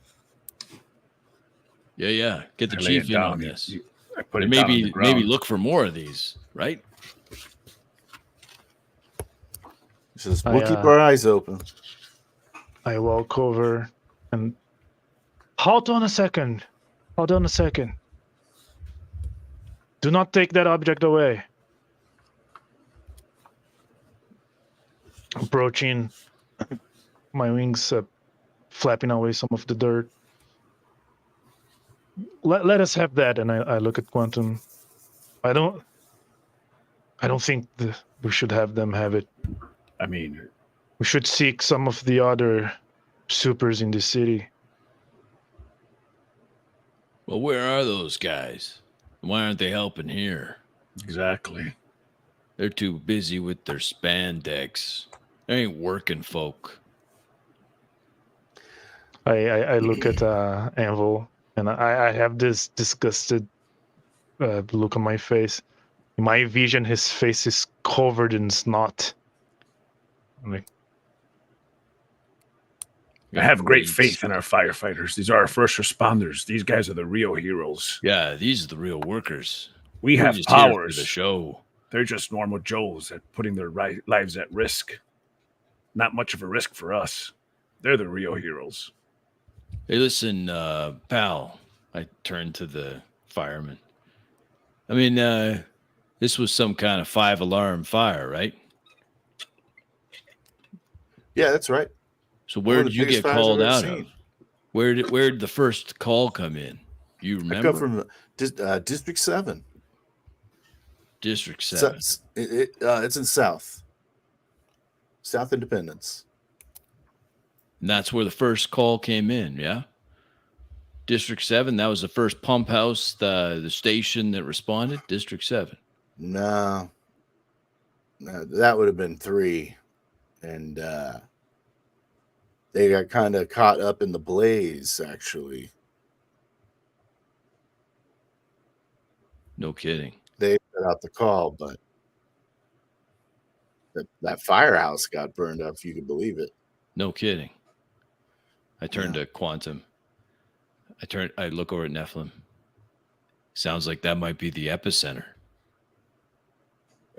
Yeah. Get the I lay chief it in down. on this. I put it And down on the maybe ground. look for more of these, right? He says, we'll keep our eyes open. I walk over and hold on a second. Hold on a second. Do not take that object away. Approaching, my wings flapping away some of the dirt. Let us have that. And I look at Quantum. I don't think we should have them have it. I mean, We should seek some of the other supers in the city. Well, where are those guys? Why aren't they helping here? exactly. They're too busy with their spandex. They ain't working folk. I look at Anvil, and I have this disgusted look on my face. In my vision, his face is covered in snot. I'm like, I have great Great. faith in our firefighters. These are our first responders. These guys are the real heroes. Yeah, these are the real workers. We We're have just here for powers. the show. They're just normal Joes at putting their lives at risk. Not much of a risk for us. They're the real heroes. Hey, listen, pal. I turned to the fireman. I mean, this was some kind of 5-alarm fire, right? Yeah, that's right. So One where of the did you biggest get fires I've called ever out seen. of? Where did the first call come in? You I remember? come from District 7. District So, 7. it's in South Independence. And that's where the first call came in, yeah? District 7, that was the first pump house, the station that responded? District 7. No, that would have been 3. And they got kind of caught up in the blaze, actually. No kidding. They put out the call, but that firehouse got burned up, if you could believe it. No kidding. I turned to Quantum. I look over at Nephilim. Sounds like that might be the epicenter.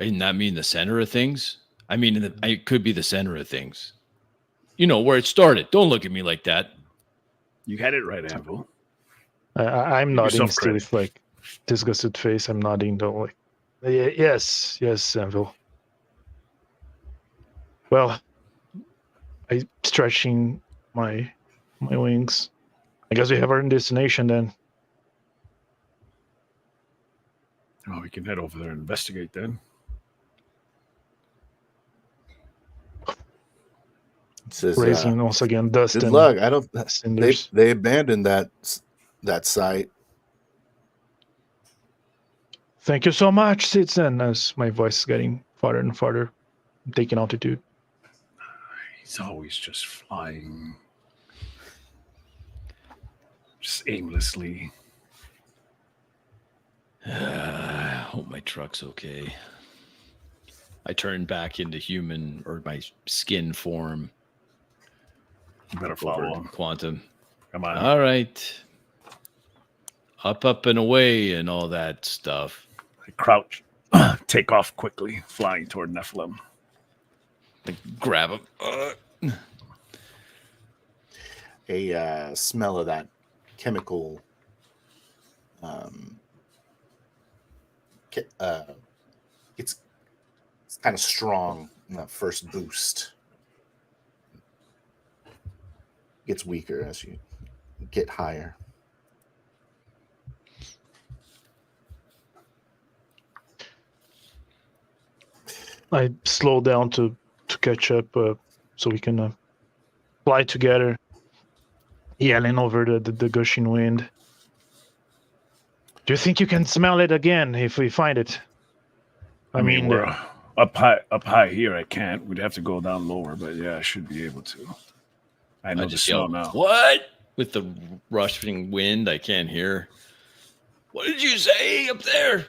Doesn't that mean the center of things? I mean, it could be the center of things. You know, where it started. Don't look at me like that. You had it right, Anvil. I'm Give nodding yourself still credit. with like disgusted face. I'm nodding. Don't like. Yes, Anvil. Well, I stretching my wings. I guess we have our destination then. Oh, we can head over there and investigate then. It says, Raising once again dust good and luck. I don't. cinders. They abandoned that site. Thank you so much, citizen. As my voice is getting farther and farther, I'm taking altitude. He's always just flying. Just aimlessly. I hope my truck's okay. I turn back into human or my skin form. You better Over follow him. Quantum. Come on. All right. Up and away and all that stuff. I crouch. Take off quickly, flying toward Nephilim. Like, grab him. A smell of that chemical it's kind of strong in that first boost. Gets weaker as you get higher. I slow down to catch up so we can fly together, yelling over the gushing wind. Do you think you can smell it again if we find it? I mean, we're up high here. I can't. We'd have to go down lower, but yeah, I should be able to. I know the smell now. What? With the rushing wind, I can't hear. What did you say up there?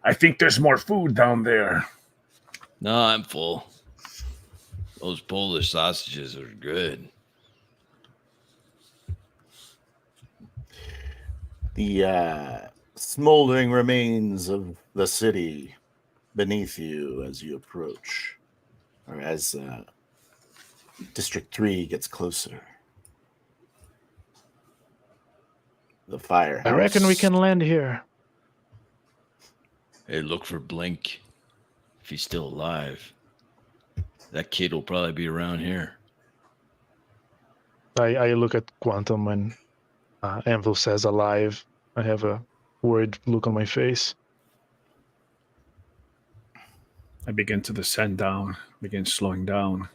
I think there's more food down there. No, I'm full. Those Polish sausages are good. The smoldering remains of the city beneath you as you approach, or as District 3 gets closer. The firehouse. I reckon we can land here. Hey, look for Blink. If he's still alive. That kid will probably be around here. I look at Quantum when Anvil says alive. I have a worried look on my face. I begin to descend down, begin slowing down.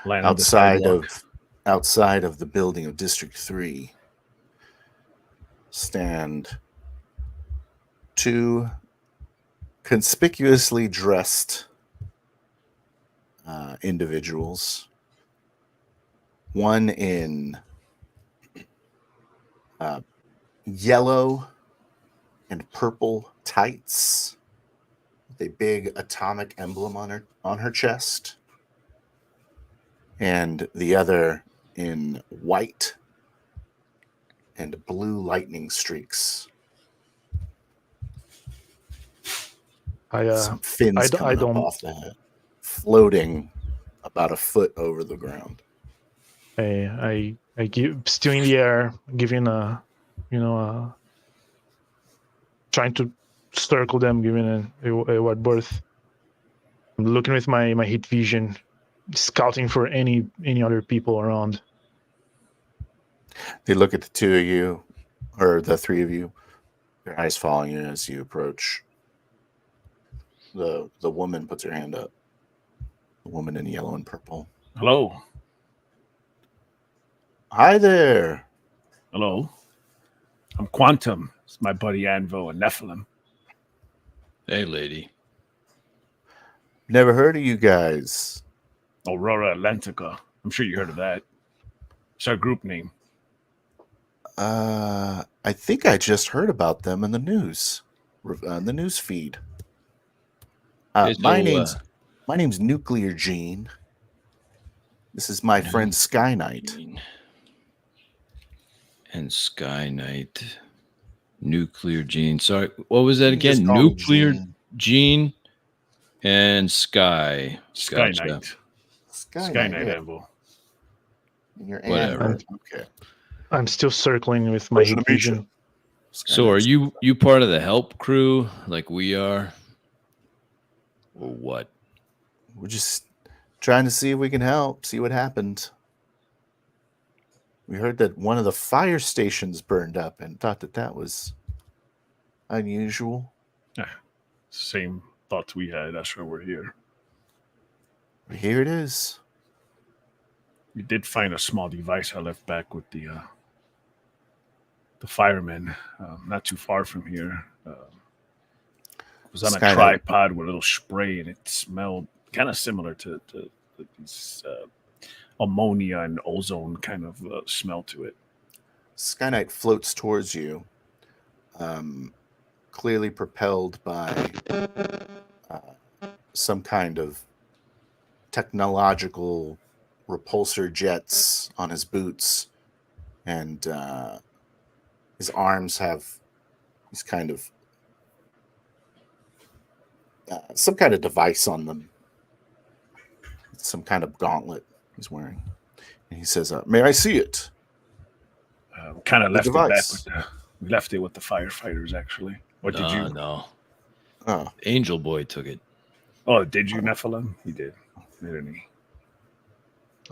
Land outside of the building of District 3 stand two conspicuously dressed individuals. One in yellow and purple tights with a big atomic emblem on her chest, and the other in white and blue lightning streaks. Some fins coming up off the head, floating about a foot over the ground. I give still in the air, giving trying to circle them, giving a wide berth. I'm looking with my heat vision, scouting for any other people around. They look at the two of you, or the three of you, their eyes following you as you approach. The woman puts her hand up. The woman in yellow and purple. Hello. Hi there. Hello. I'm Quantum. It's my buddy Anvil and Nephilim. Hey, lady. Never heard of you guys. Aurora Atlantica. I'm sure you heard of that. It's our group name. I think I just heard about them in the news, the news feed. My name's Nuclear Gene. This is my friend Sky Knight. And Sky Knight. Nuclear Gene. Sorry, what was that You again? just call him Nuclear Gene and Sky. Sky Gotcha. Knight. Sky Knight yeah. Anvil. You're Whatever. Anvil. Okay. I'm still circling with my heat vision. So are you part of the help crew like we are? Or what? We're just trying to see if we can help, see what happened. We heard that one of the fire stations burned up and thought that was unusual. Same thoughts we had. That's why we're here. But here it is. We did find a small device I left back with the firemen, not too far from here. It was on a tripod with a little spray, and it smelled kind of similar to these ammonia and ozone kind of smell to it. Sky Knight floats towards you, clearly propelled by some kind of technological repulsor jets on his boots, and his arms have these kind of some kind of device on them. It's some kind of gauntlet he's wearing. And he says, "May I see it?" Kind of left it back device. we left it with the firefighters, actually. What did you? No. Oh, Angel Boy took it. Oh, did you, Nephilim? He did, didn't he?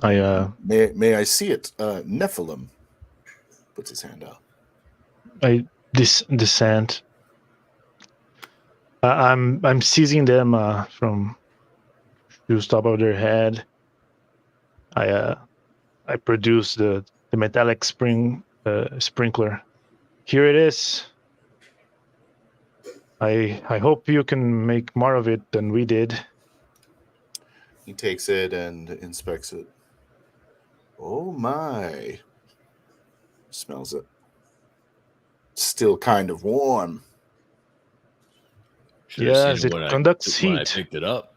may I see it? Nephilim puts his hand out. I descend. I'm seizing them from just top of their head. I produce the metallic sprinkler. Here it is. I hope you can make more of it than we did. He takes it and inspects it. Oh my. Smells it. Still kind of warm. Should've Yes, seen it when conducts when I heat. picked it up.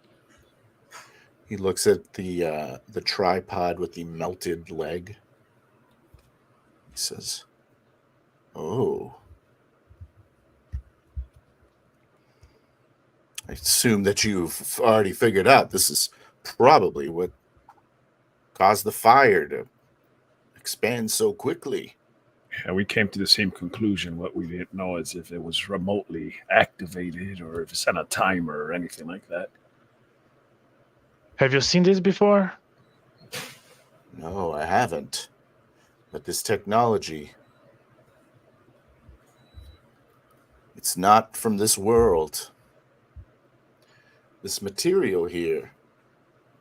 He looks at the tripod with the melted leg. He says, "Oh. I assume that you've already figured out this is probably what caused the fire to expand so quickly." Yeah, we came to the same conclusion. What we didn't know is if it was remotely activated or if it's on a timer or anything like that. Have you seen this before? No, I haven't. But this technology, it's not from this world. This material here,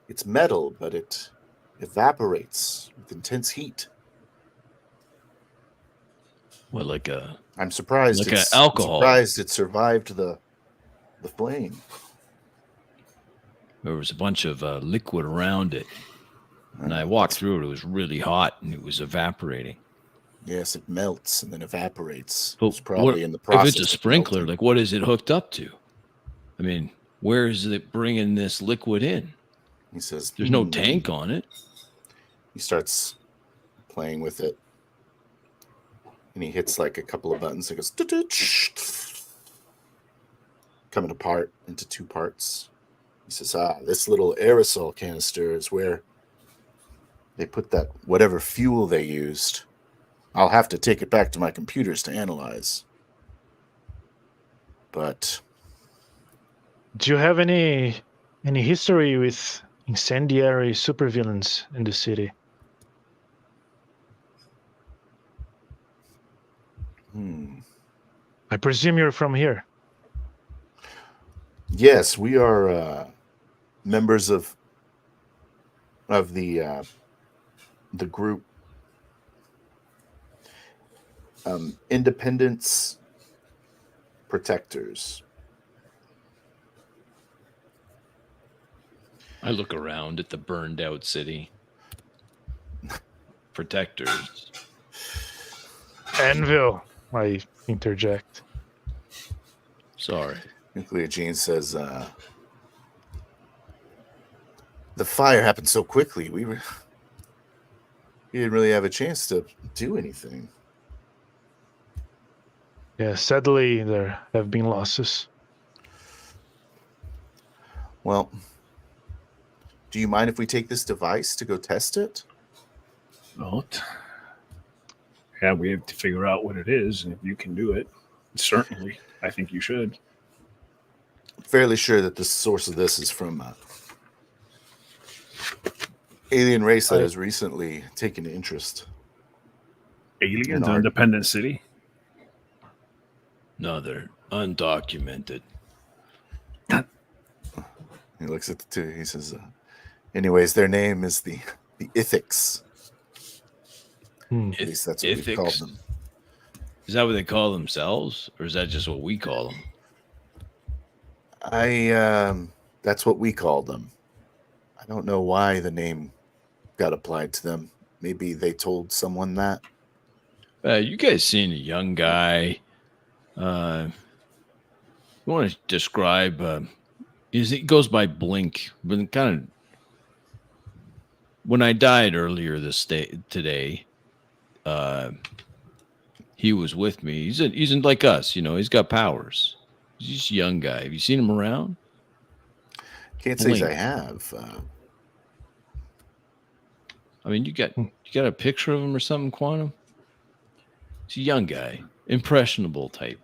it's metal, but it evaporates with intense heat. Well, like a I'm surprised. Like it's, alcohol. I'm surprised it survived the flame. there was a bunch of liquid around it, and I walked through it. It was really hot, and it was evaporating. Yes, it melts and then evaporates. But It's probably what- in the process. if it's a of sprinkler, melting. like what is it hooked up to? I mean, where is it bringing this liquid in? He says, There's no tank on it. He starts playing with it, and he hits like a couple of buttons. It goes coming apart into two parts. He says, this little aerosol canister is where they put that whatever fuel they used. I'll have to take it back to my computers to analyze. But Do you have any history with incendiary supervillains in the city? I presume you're from here. yes, we are members of the group Independence Protectors. I look around at the burned out city. Protectors. Anvil, I interject. Sorry. Nuclear Gene says, the fire happened so quickly. We didn't really have a chance to do anything. Yeah, sadly, there have been losses. Well, do you mind if we take this device to go test it? Not. Yeah, we have to figure out what it is, and if you can do it, certainly, I think you should. I'm fairly sure that the source of this is from alien race that has recently taken interest. Aliens, art. Independent City. No, they're undocumented. He looks at the two. He says, anyways, their name is the Ithics. At least that's what we call them. Is that what they call themselves, or is that just what we call them? That's what we call them. I don't know why the name got applied to them. Maybe they told someone that. You guys seen a young guy? You want to describe It goes by blink, but kind of. When I died earlier today, he was with me. He's like us, you know. He's got powers. He's just a young guy. Have you seen him around? Can't say Blink. I have. I mean, you got a picture of him or something, Quantum? He's a young guy, impressionable type.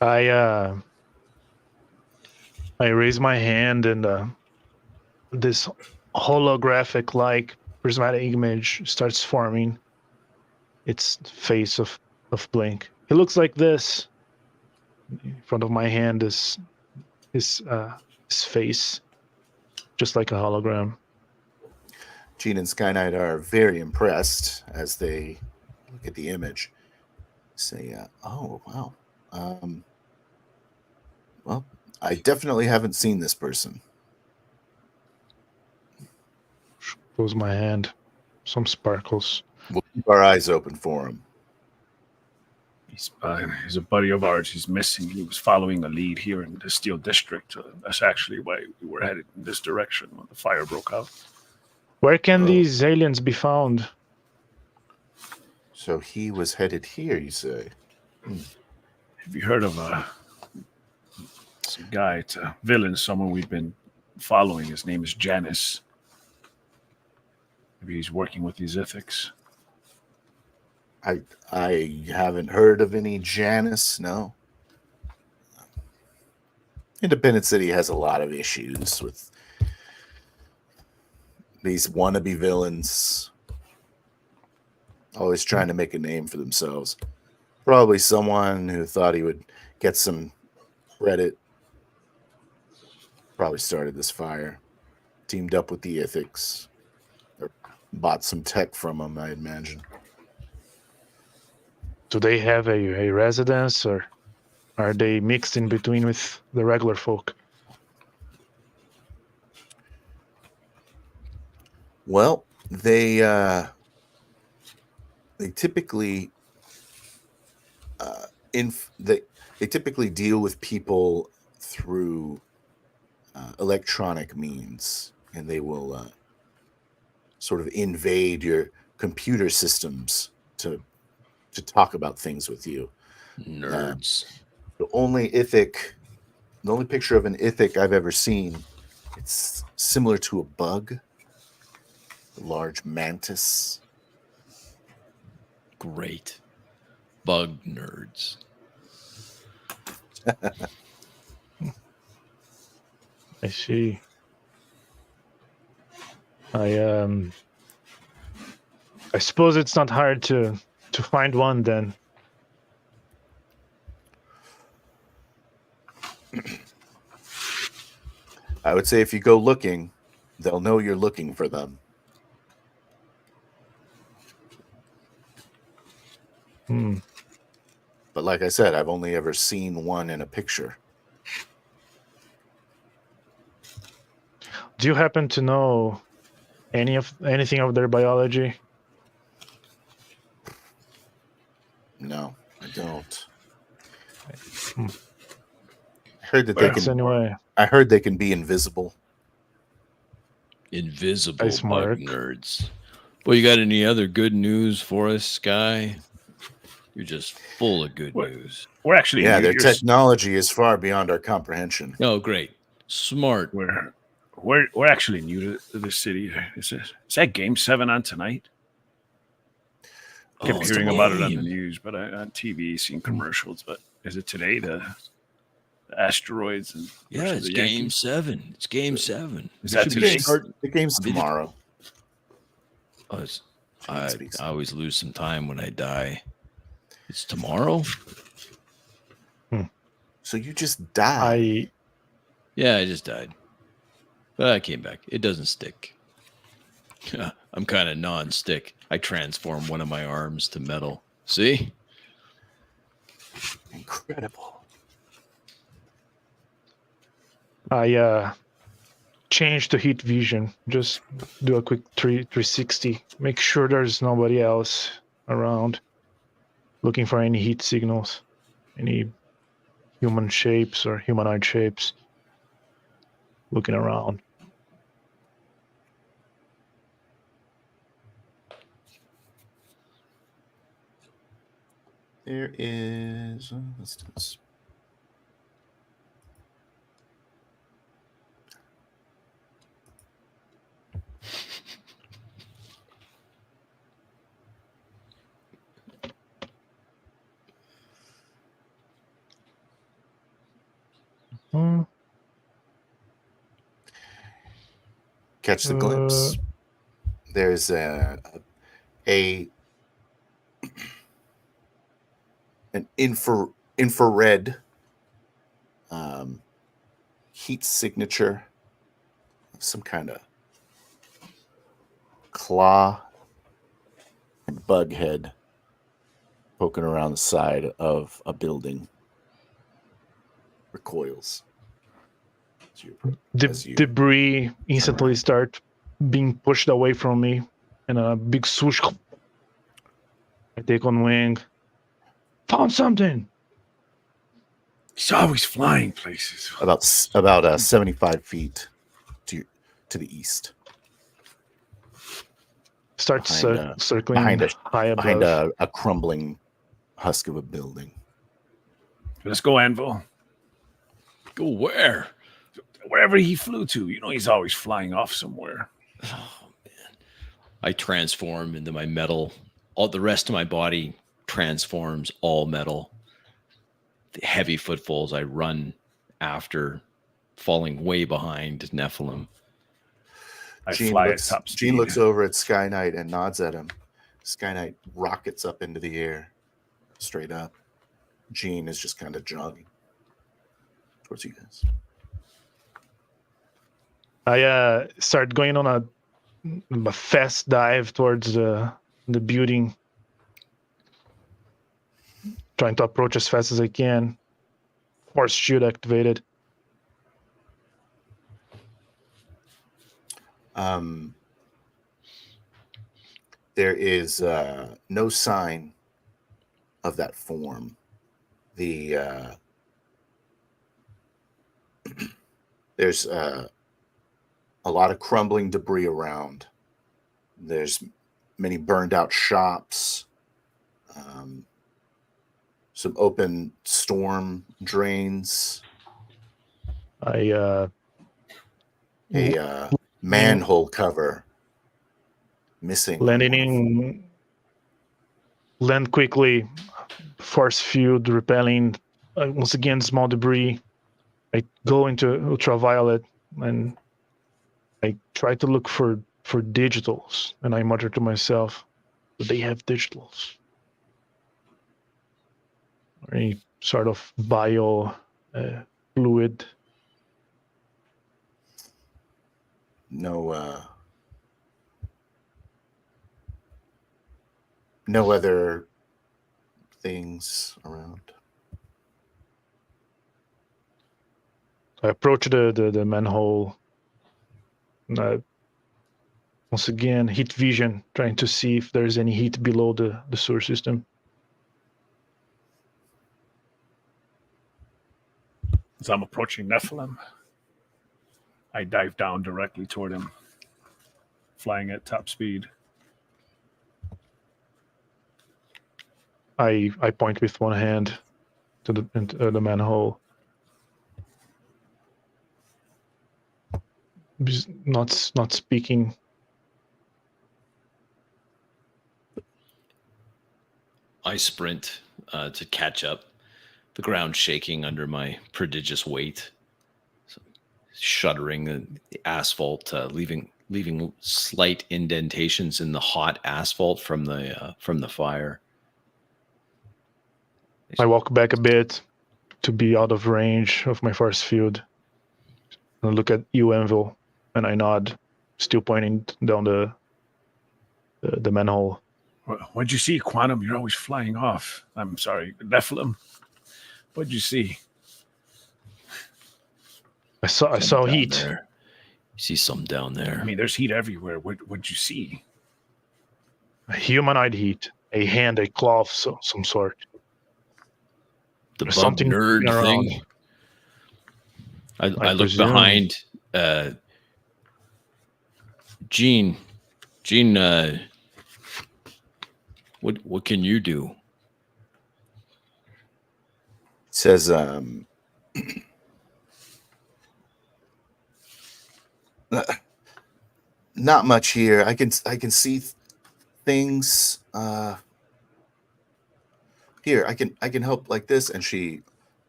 I raise my hand and this holographic like prismatic image starts forming its face of Blink. He looks like this. In front of my hand is his face, just like a hologram. Gene and Sky Knight are very impressed as they look at the image. Say, oh, wow. Well, I definitely haven't seen this person. Close my hand. Some sparkles. We'll keep our eyes open for him. He's a buddy of ours. He's missing. He was following a lead here in the Steel District. That's actually why we were headed in this direction when the fire broke out. Where can these aliens be found? So he was headed here, you say? Have you heard of it's a guy, it's a villain, someone we've been following? His name is Janus. Maybe he's working with these ethics. I haven't heard of any Janus, no. Independence City has a lot of issues with these wannabe villains, always trying to make a name for themselves. Probably someone who thought he would get some credit. Probably started this fire, teamed up with the ethics, or bought some tech from them, I imagine. Do they have a residence, or are they mixed in between with the regular folk? Well, they typically they typically deal with people through electronic means, and they will sort of invade your computer systems to talk about things with you. Nerds. The only picture of an Ithic I've ever seen, it's similar to a bug, a large mantis. Great. Bug nerds. I see. I suppose it's not hard to find one then. I would say if you go looking, they'll know you're looking for them. But like I said, I've only ever seen one in a picture. Do you happen to know anything of their biology? No, I don't. Hmm. I heard that they can. Anyway, I heard they can be invisible. Invisible Nice, bug Mark. nerds. Well, you got any other good news for us, Sky? You're just full of good news. We're actually Their technology is far beyond our comprehension. Oh, great. Smart. We're actually new to this city. Is that Game 7 on tonight? I kept hearing about it on the news, but on TV, seeing commercials. But is it today? The asteroids and it's Game 7. It's Game 7. Is that today? The game's tomorrow. I always lose some time when I die. It's tomorrow? So you just died. Yeah, I just died. But I came back. It doesn't stick. I'm kind of non-stick. I transform one of my arms to metal. See? Incredible. I change to heat vision. Just do a quick 360. Make sure there's nobody else around. Looking for any heat signals, any human shapes or humanoid shapes. looking around. There is. Let's do this. Catch the glimpse. There's an infrared heat signature of some kind of claw and bug head poking around the side of a building. Recoils. Debris instantly start being pushed away from me, and a big swoosh. I take on wing. Found something. He's always flying places. About 75 feet to the east. Starts circling high above. Behind a crumbling husk of a building. Let's go, Anvil. Go where? Wherever he flew to. You know he's always flying off somewhere. Oh, man. I transform into my metal. All the rest of my body transforms all metal. The heavy footfalls, I run after, falling way behind Nephilim. Gene looks over at Sky Knight and nods at him. Sky Knight rockets up into the air, straight up. Gene is just kind of jogging towards you guys. I start going on a fast dive towards the building, trying to approach as fast as I can. Force shield activated. There is no sign of that form. There's a lot of crumbling debris around. There's many burned out shops, some open storm drains, a manhole cover missing. Land quickly, force field repelling. Once again, small debris. I go into ultraviolet and I try to look for digitals, and I mutter to myself, do they have digitals? Or any sort of bio fluid? No other things around. I approach the manhole. Once again, heat vision, trying to see if there's any heat below the sewer system. As I'm approaching Nephilim, I dive down directly toward him, flying at top speed. I point with one hand to the manhole. Not speaking. I sprint to catch up, the ground shaking under my prodigious weight, so shuddering the asphalt, leaving slight indentations in the hot asphalt from the fire. I walk back a bit to be out of range of my force field. I look at you, Anvil, and I nod, still pointing down the manhole. What'd you see, Quantum? You're always flying off. I'm sorry, Nephilim. What'd you see? I saw heat. There. You see some down there. I mean, there's heat everywhere. What'd you see? A humanoid heat. A hand, a claw of some sort. The bug nerd thing. I look behind Gene, what can you do? Says, not much here. I can see things. Here, I can help like this, and she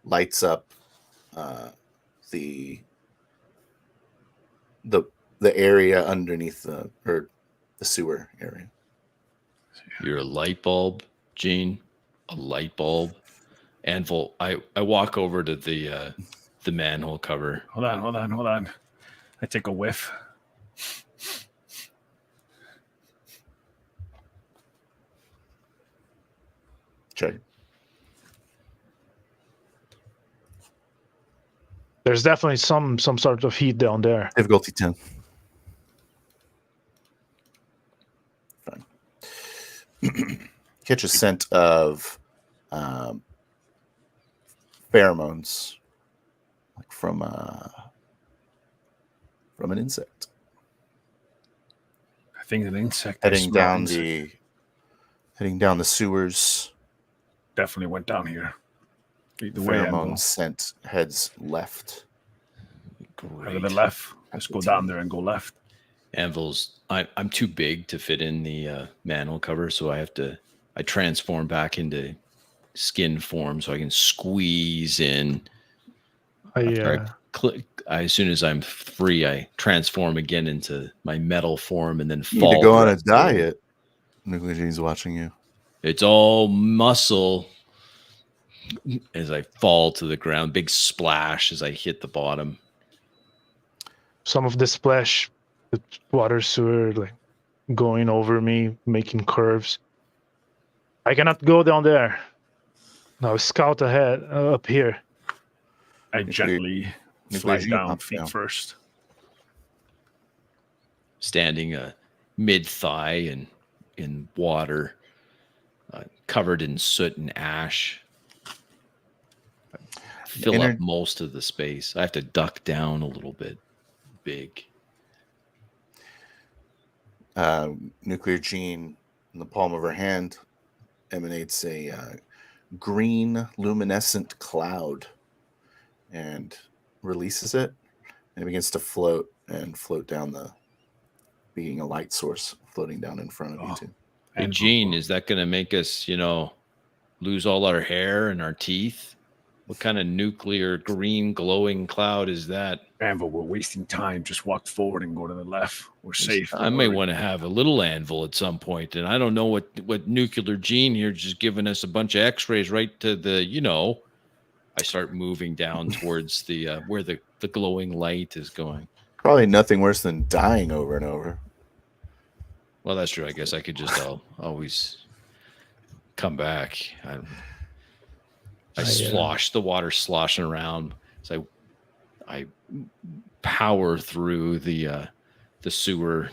lights up the area underneath the sewer area. You're a light bulb, Gene. A light bulb. Anvil. I walk over to the manhole cover. Hold on. I take a whiff. Check. There's definitely some sort of heat down there. Difficulty 10. Fine. Catch a scent of pheromones, like from an insect. I think an insect. Heading down the sewers. Definitely went down here. The pheromone scent heads left. Rather than left. Let's go down there and go left. Anvil's. I'm too big to fit in the manhole cover, so I transform back into skin form so I can squeeze in. As soon as I'm free, I transform again into my metal form and then fall. You need to go on a diet. Nuclear Gene's watching you. It's all muscle. As I fall to the ground, big splash as I hit the bottom. Some of the splash, the water sewer, like going over me, making curves. I cannot go down there. Now scout ahead, up here. I gently fly down feet first. Standing mid-thigh and in water, covered in soot and ash. Fill up most of the space. I have to duck down a little bit. Big. Nuclear Gene, in the palm of her hand, emanates a green luminescent cloud and releases it, and it begins to float down being a light source floating down in front of you two. Hey, Gene, is that going to make us, lose all our hair and our teeth? What kind of nuclear green glowing cloud is that? Anvil, we're wasting time. Just walk forward and go to the left. We're safe. I may want to have a little Anvil at some point, and I don't know what Nuclear Gene here just giving us a bunch of X-rays right to the, I start moving down towards the where the glowing light is going. Probably nothing worse than dying over and over. Well, that's true. I guess I could just always come back. I slosh the water sloshing around. So I power through the sewer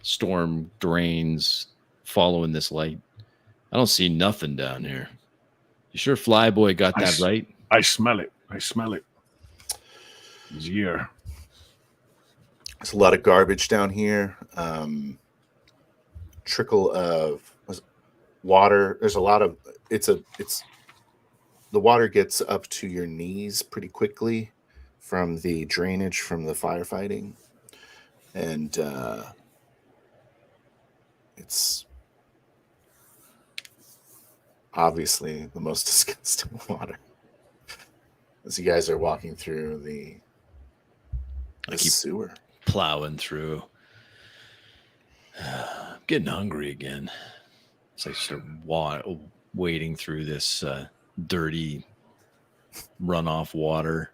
storm drains, following this light. I don't see nothing down here. You sure Flyboy got that right? I smell it. It's here. There's a lot of garbage down here. Trickle of water. There's a lot of the water gets up to your knees pretty quickly from the drainage from the firefighting. And it's obviously the most disgusting water. As you guys are walking through the sewer. Plowing through. I'm getting hungry again. So I start wading through this dirty runoff water.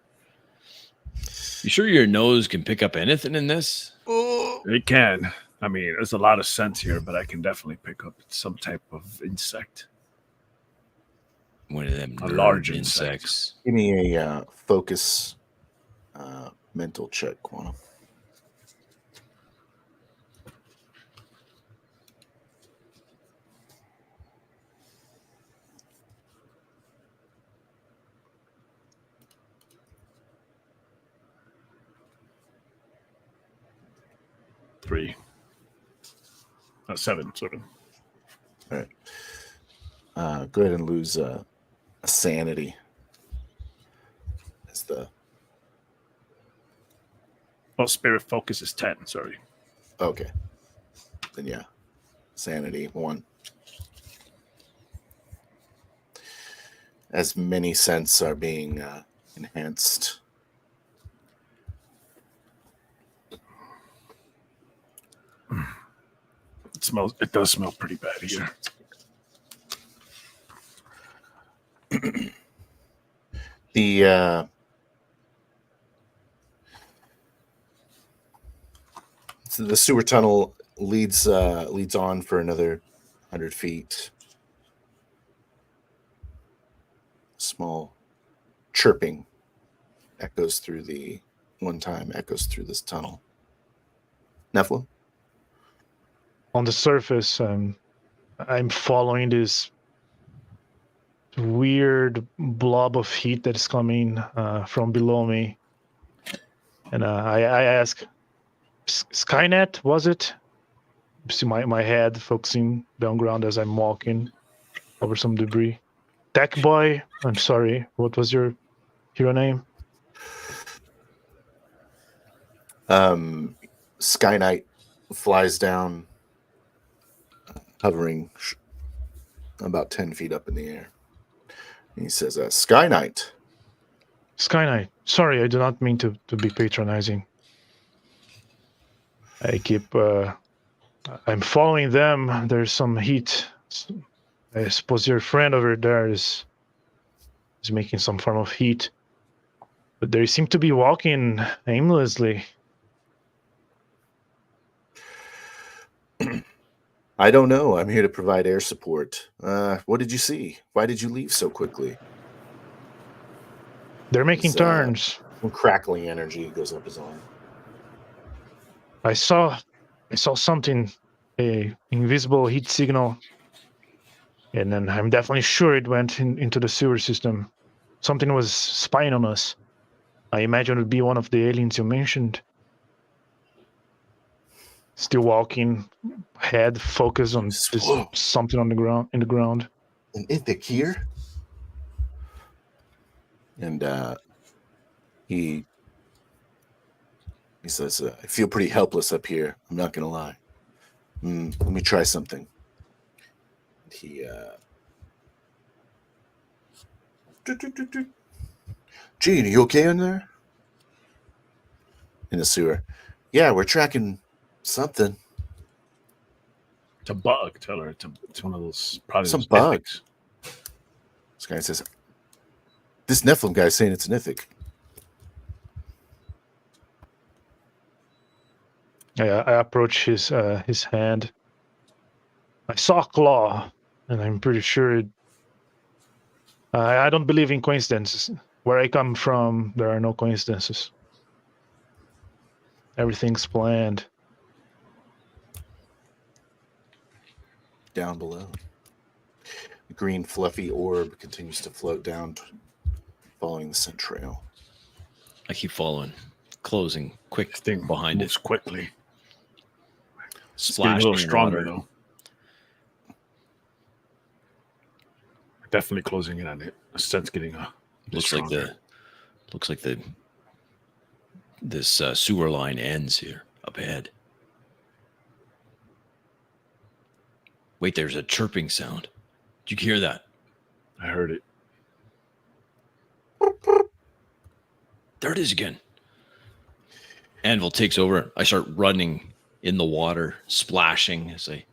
You sure your nose can pick up anything in this? It can. I mean, there's a lot of scents here, but I can definitely pick up some type of insect. One of them large insects. Give me a focus mental check, Quantum. 3. 7. All right. Go ahead and lose a sanity. As the spirit focus is 10. Sorry. okay. Then yeah, sanity 1. As many scents are being enhanced. It does smell pretty bad here. The sewer tunnel leads on for another 100 feet. Small chirping echoes through this tunnel. Nephilim? On the surface, I'm following this weird blob of heat that is coming from below me. And I ask, Skynet, was it? See my head focusing down ground as I'm walking over some debris. Tech Boy, I'm sorry, what was your hero name? Sky Knight flies down, hovering about 10 feet up in the air. And he says, Sky Knight. Sky Knight, sorry, I do not mean to be patronizing. I'm following them. There's some heat. I suppose your friend over there is making some form of heat. But they seem to be walking aimlessly. I don't know. I'm here to provide air support. What did you see? Why did you leave so quickly? They're making turns. Crackling energy goes up his arm. I saw something, a invisible heat signal, and then I'm definitely sure it went into the sewer system. Something was spying on us. I imagine it would be one of the aliens you mentioned. Still walking, head focused on something on the ground. In the ground. An Ithic here, and he says, "I feel pretty helpless up here. I'm not gonna lie. Let me try something." He Gene, are you okay in there? In the sewer. Yeah, we're tracking something. It's a bug. Tell her it's one of those probably some those bugs. This guy says, "This Nephilim guy is saying it's an Ithic." I approach his hand. I saw a claw, and I'm pretty sure I don't believe in coincidences. Where I come from, there are no coincidences. Everything's planned. Down below, the green fluffy orb continues to float down, following the scent trail. I keep following, closing quick thing behind moves it. Quickly. Splashing a little stronger water. though. Definitely closing in on it. The scent's getting Looks like this sewer line ends here up ahead. Wait, there's a chirping sound. Did you hear that? I heard it. There it is again. Anvil takes over. I start running in the water, splashing as I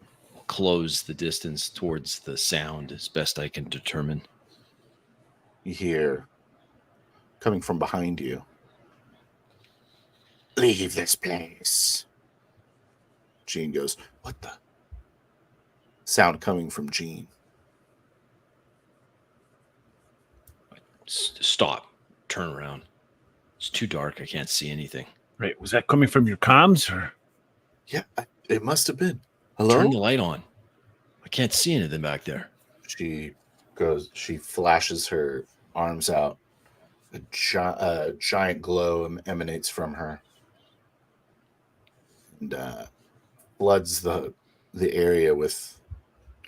close the distance towards the sound as best I can determine. You hear, coming from behind you, "Leave this place." Gene goes, "What the?" Sound coming from Gene. Stop. Turn around. It's too dark. I can't see anything. Right. Was that coming from your comms or? Yeah, it must have been. Hello? Turn the light on. I can't see anything back there. She flashes her arms out. A giant glow emanates from her. And floods the area with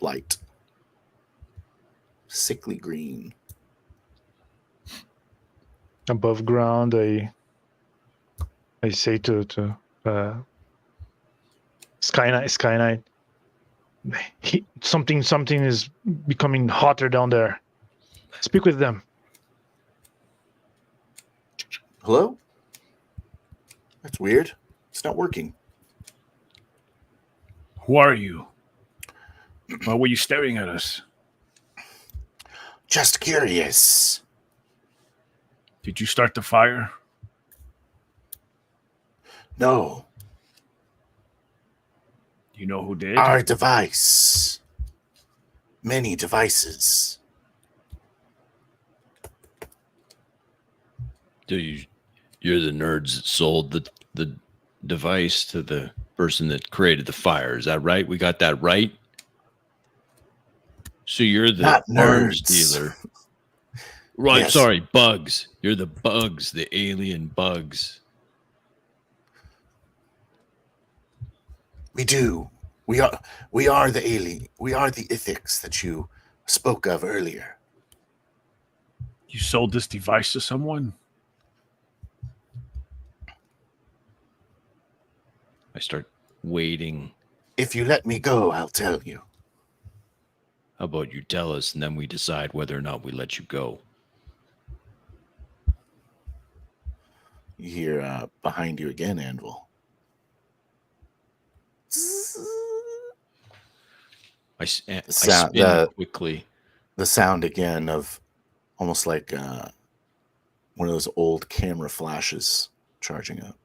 light. Sickly green. Above ground, I say to Sky Knight, something is becoming hotter down there. Speak with them. Hello? That's weird. It's not working. Who are you? Why were you staring at us? Just curious. Did you start the fire? No. You know who did? Our device. Many devices. You're the nerds that sold the device to the person that created the fire. Is that right? We got that right? So you're the Not arms nerds. dealer. Right, Yes. sorry, bugs. You're the bugs, the alien bugs. We do. We are the alien. We are the ethics that you spoke of earlier. You sold this device to someone? I start waiting. If you let me go, I'll tell you. How about you tell us, and then we decide whether or not we let you go. You hear behind you again, Anvil. I spin quickly. The sound again of almost like one of those old camera flashes charging up.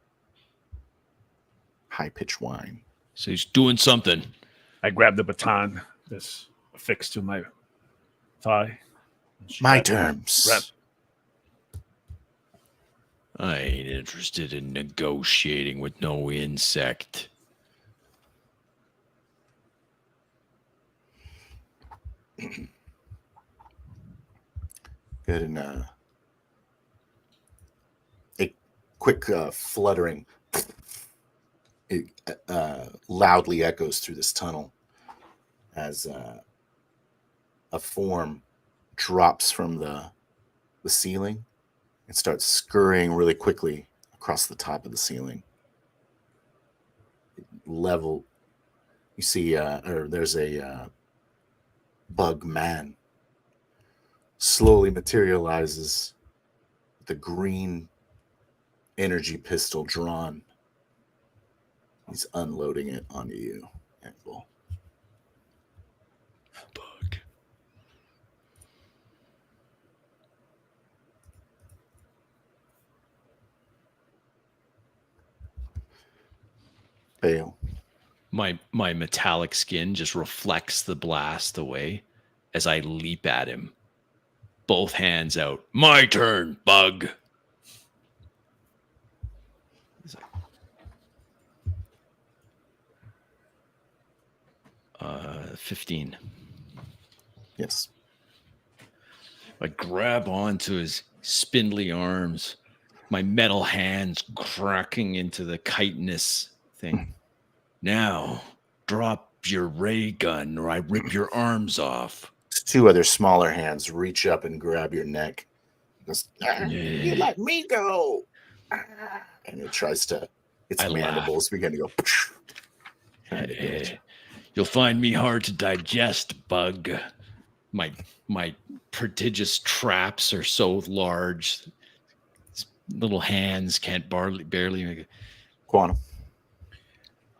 High-pitched whine. So he's doing something. I grabbed the baton that's affixed to my thigh. My terms. I ain't interested in negotiating with no insect. Good, and a quick fluttering. It loudly echoes through this tunnel as a form drops from the ceiling and starts scurrying really quickly across the top of the ceiling. Level, you see, or there's a bug man slowly materializes with the green energy pistol drawn. He's unloading it onto you, Anvil. Bug. Fail. My metallic skin just reflects the blast away as I leap at him. Both hands out. My turn, bug. 15. Yes. I grab onto his spindly arms, my metal hands cracking into the chitinous thing. Now, drop your ray gun or I rip your arms off. Two other smaller hands reach up and grab your neck. Goes, you let me go. And it tries to, its mandibles begin to go. You'll find me hard to digest, bug. My prodigious traps are so large. Little hands can't barely make it. Quantum.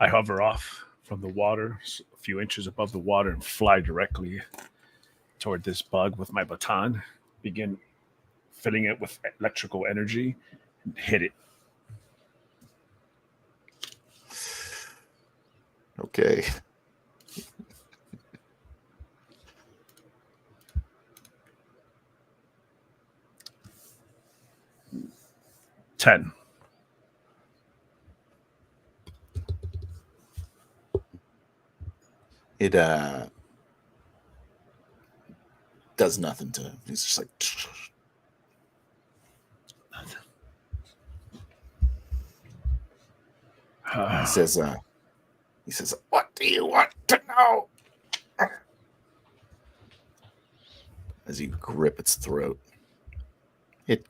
I hover off from the water, a few inches above the water, and fly directly toward this bug with my baton. Begin filling it with electrical energy and hit it. Okay. Ten. It does nothing to him. He's just like Nothing. he says, He says, "What do you want to know?" As you grip its throat. It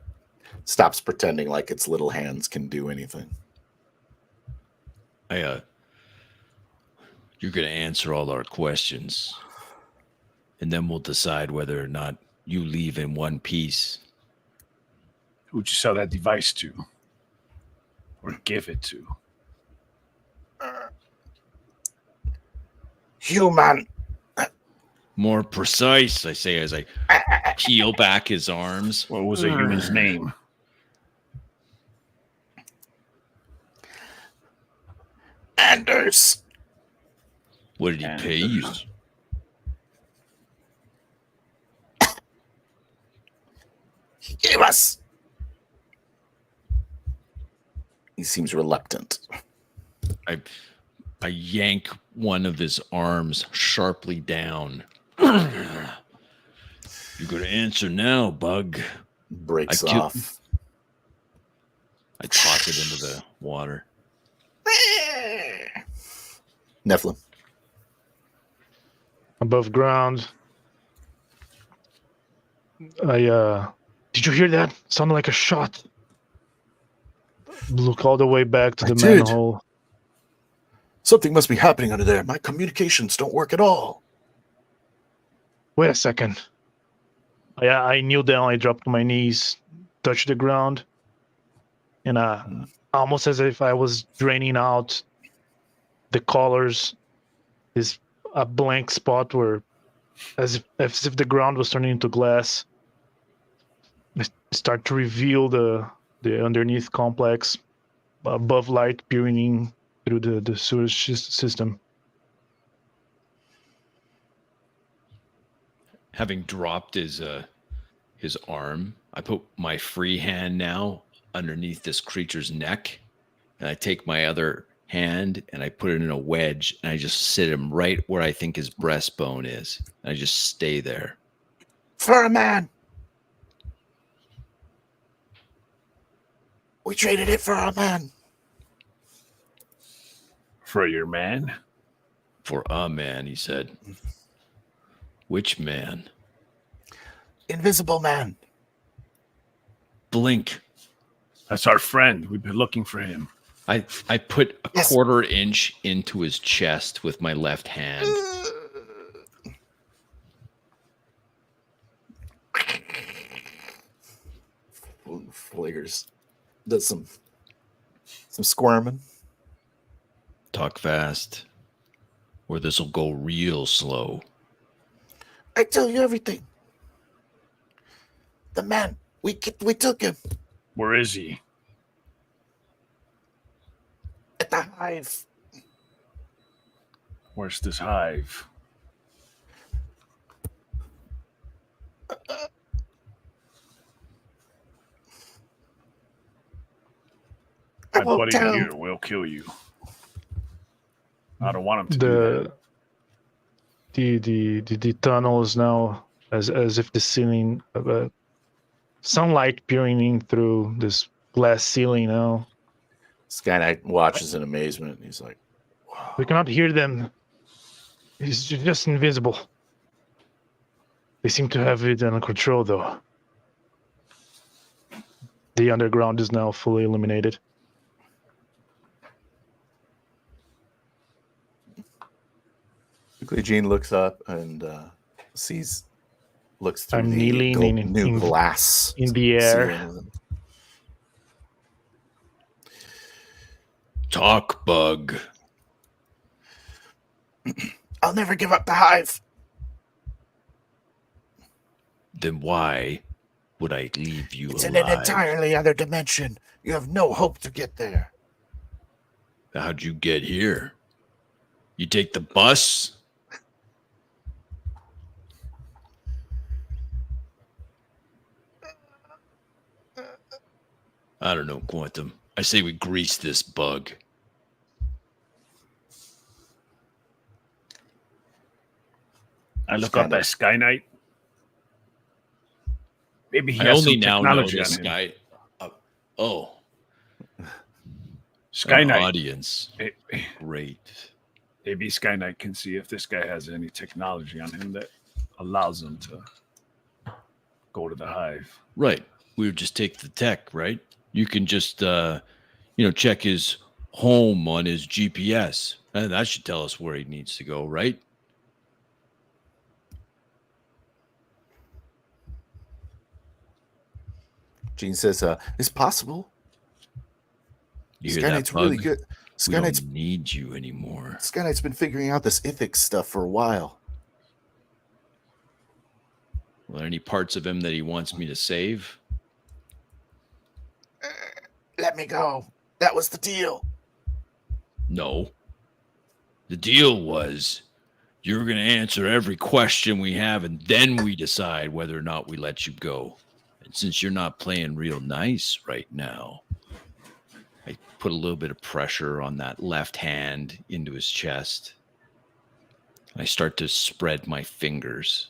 stops pretending like its little hands can do anything. You're going to answer all our questions, and then we'll decide whether or not you leave in one piece. Who'd you sell that device to? Or give it to? Human. More precise, I say as I peel back his arms. What was a human's name? Anders. What did he pay you? He gave us. He seems reluctant. I yank one of his arms sharply down. You're going to answer now, bug. Breaks off. I toss it into the water. Nephilim. Above ground. Did you hear that? Sounded like a shot. Look all the way back to the manhole. Something must be happening under there. My communications don't work at all. Wait a second. I kneel down, I dropped to my knees, touched the ground, and almost as if I was draining out the colors, is a blank spot where, as if the ground was turning into glass. I start to reveal the underneath complex, above light peering in through the sewage system. Having dropped his arm, I put my free hand now underneath this creature's neck, and I take my other hand and I put it in a wedge, and I just sit him right where I think his breastbone is. And I just stay there. For a man. We traded it for a man. For your man? For a man, he said. Which man? Invisible man. Blink. That's our friend. We've been looking for him. I put a quarter inch into his chest with my left hand. Flares. Does some squirming. Talk fast, or this will go real slow. I tell you everything. The man, we took him Where is he? at the hive. Where's this hive? I My won't buddy tell. here will kill you. I don't want him to do that. The tunnels now, as if the ceiling, sunlight peering in through this glass ceiling now. Sky Knight watches in amazement. He's like, wow. We cannot hear them. He's just invisible. They seem to have it under control, though. The underground is now fully illuminated. Quickly, Gene looks up and looks through I'm the kneeling new glass in the air. ceiling. Talk, bug. I'll never give up the hive. Then why would I leave you It's alive? in an entirely other dimension. You have no hope to get there. How'd you get here? You take the bus? I don't know, Quantum. I say we grease this bug. I look up at Sky Knight. Maybe he I has only some now know technology this on him. guy. Sky Our Knight. audience. Eh, Great. Maybe Sky Knight can see if this guy has any technology on him that allows him to go to the hive. Right. We would just take the tech, right? You can just, check his home on his GPS. And that should tell us where he needs to go, right? Gene says, it's possible. You hear Sky that, Knight's really Bug? good. We Sky Knight's, don't need you anymore. Sky Knight's been figuring out this ethics stuff for a while. Are there any parts of him that he wants me to save? Let me go. That was the deal. No. The deal was you're going to answer every question we have, and then we decide whether or not we let you go. And since you're not playing real nice right now, I put a little bit of pressure on that left hand into his chest. I start to spread my fingers.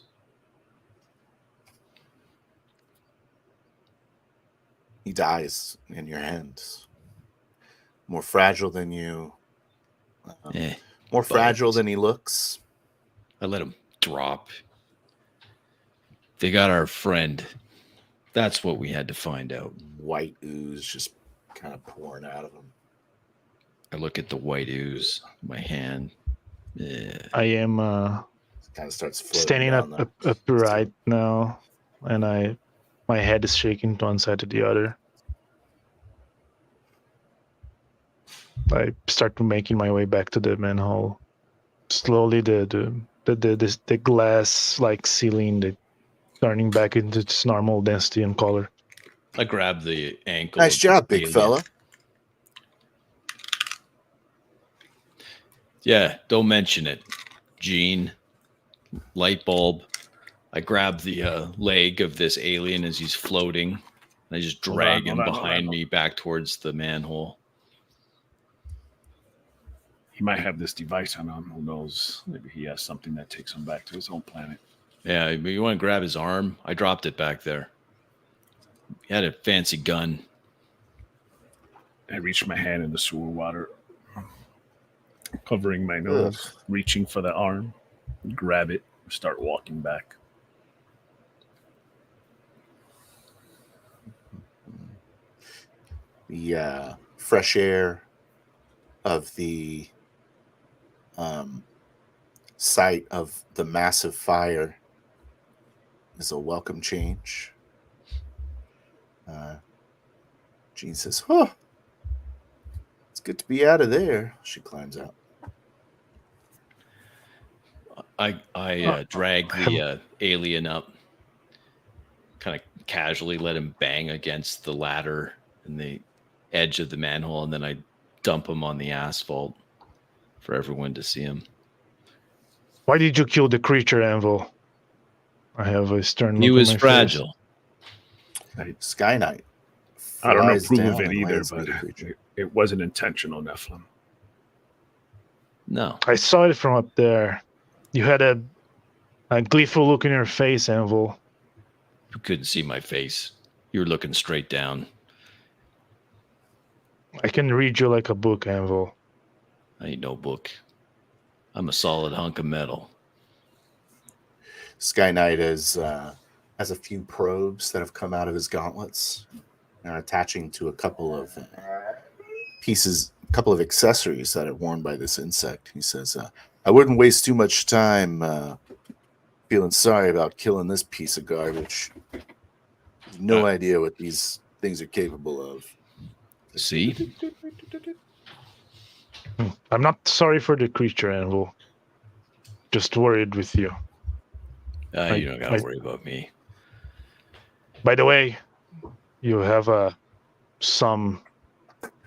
He dies in your hands. More fragile than you. More fragile than he looks. I let him drop. They got our friend. That's what we had to find out. White ooze just kind of pouring out of him. I look at the white ooze in my hand. I am Kind of starts floating standing down upright now, and my head is shaking to one side to the other. I start making my way back to the manhole. Slowly, the glass like ceiling, turning back into its normal density and color. I grab the ankle. Nice of job, the big alien. fella. Yeah, don't mention it. Gene, light bulb. I grab the leg of this alien as he's floating. And I just drag him behind me back towards the manhole. He might have this device on him. Who knows? Maybe he has something that takes him back to his own planet. Yeah, but you want to grab his arm? I dropped it back there. He had a fancy gun. I reach my hand in the sewer water, covering my nose, reaching for the arm, grab it, start walking back. The fresh air of the site of the massive fire is a welcome change. Jean says, "Oh, it's good to be out of there." She climbs out. I drag the alien up, kind of casually let him bang against the ladder and the edge of the manhole, and then I dump him on the asphalt for everyone to see him. Why did you kill the creature, Anvil? I have a stern look. He was on my fragile. Face. Sky Knight. I don't flies approve down of it and either, lands but near the creature. it wasn't intentional, Nephilim. No. I saw it from up there. You had a gleeful look in your face, Anvil. You couldn't see my face. You were looking straight down. I can read you like a book, Anvil. I ain't no book. I'm a solid hunk of metal. Sky Knight has a few probes that have come out of his gauntlets and are attaching to a couple of pieces, a couple of accessories that are worn by this insect. He says, I wouldn't waste too much time feeling sorry about killing this piece of garbage. No idea what these things are capable of. See? I'm not sorry for the creature, Anvil. Just worried with you. You don't gotta worry about me. By the way, you have some.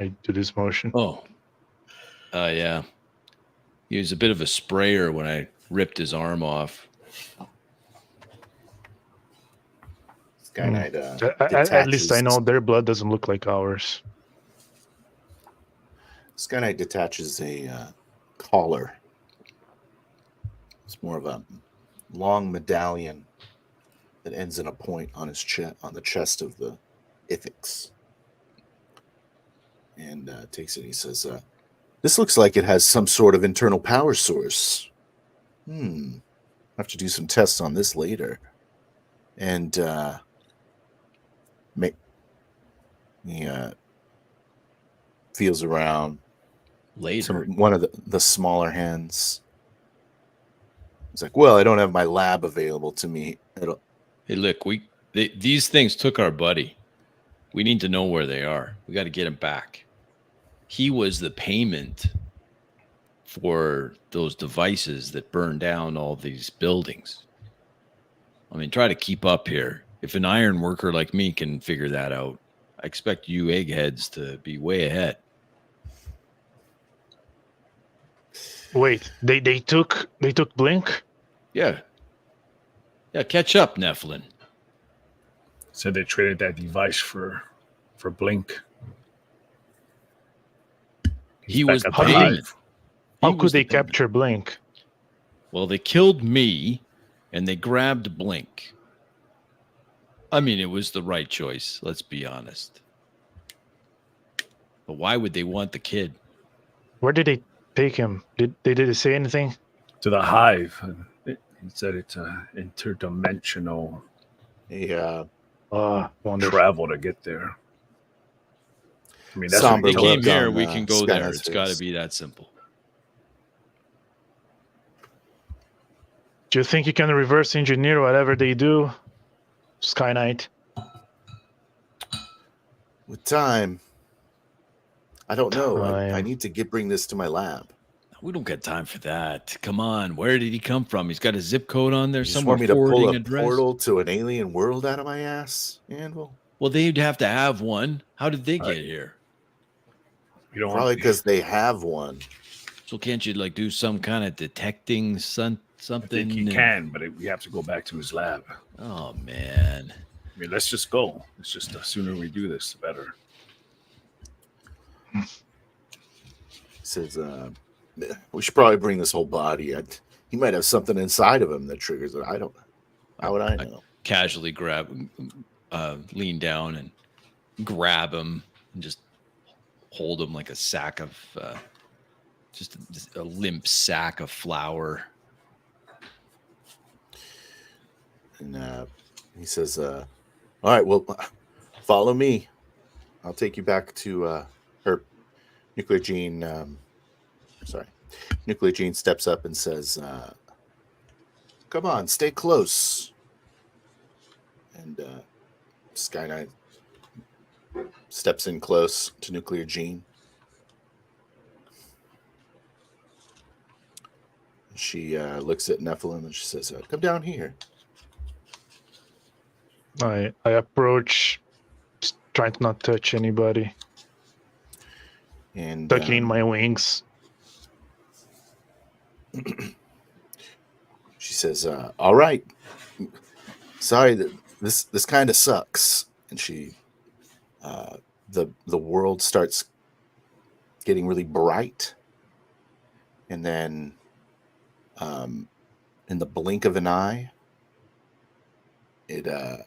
I do this motion. Oh. Yeah. He was a bit of a sprayer when I ripped his arm off. Sky Knight At least I know their blood doesn't look like ours. Sky Knight detaches a collar. It's more of a long medallion that ends in a point on his chest, on the chest of the Ithix. And takes it. He says, This looks like it has some sort of internal power source. I have to do some tests on this later. And he feels around. Later. One of the smaller hands. It's like, well, I don't have my lab available to me. Hey, look, these things took our buddy. We need to know where they are. We got to get him back. He was the payment for those devices that burned down all these buildings. I mean, try to keep up here. If an iron worker like me can figure that out, I expect you eggheads to be way ahead. Wait, they took Blink? Yeah. Yeah, catch up, Nephilim. Said they traded that device for Blink. He back was the at the payment. hive. How He could was they the payment. capture Blink? Well, they killed me and they grabbed Blink. I mean, it was the right choice, let's be honest. But why would they want the kid? Where did they take him? Did they say anything? To the hive. He said it's interdimensional Wonderful. travel to get there. I mean, that's Somber They what he came told look us. here, on, we can go there. Skyne's It's got to face. be that simple. Do you think you can reverse engineer whatever they do, Sky Knight? With time, I don't know. I Time. need to bring this to my lab. We don't got time for that. Come on. Where did he come from? He's got a zip code on there You just somewhere. want me to pull Forwarding a address. portal to an alien world out of my ass, Anvil? Well, they'd have to have one. How did they Right. get here? You don't Probably because they have one. So can't you like do some kind of detecting I something? think he can, but we have to go back to his lab. Oh man. I mean, let's just go. It's just the sooner we do this, the better. He says, we should probably bring this whole body. He might have something inside of him that triggers it. I don't know. How would I know? Casually lean down and grab him and just hold him like a sack of just a limp sack of flour. And he says, all right, well, follow me. I'll take you back to her. Nuclear Gene, Nuclear Gene steps up and says, come on, stay close. And Sky Knight steps in close to Nuclear Gene. She looks at Nephilim and she says, come down here. I approach, trying to not touch anybody, And tucking in my wings. she says, all right. Sorry that this kind of sucks. And she the world starts getting really bright. And then in the blink of an eye, the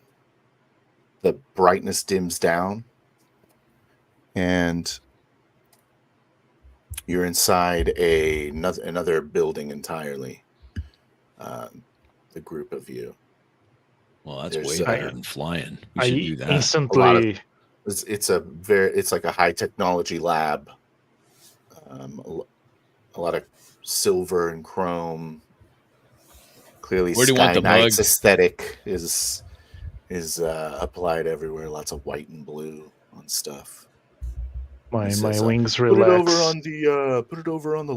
brightness dims down and you're inside another building entirely. The group of you. Well, that's There's, way better than flying. We I should do that. instantly. It's like a high technology lab. A lot of silver and chrome. Clearly, Where do you want Sky the Knight's bug? aesthetic is applied everywhere. Lots of white and blue on stuff. My He says, wings Put relax. it over on the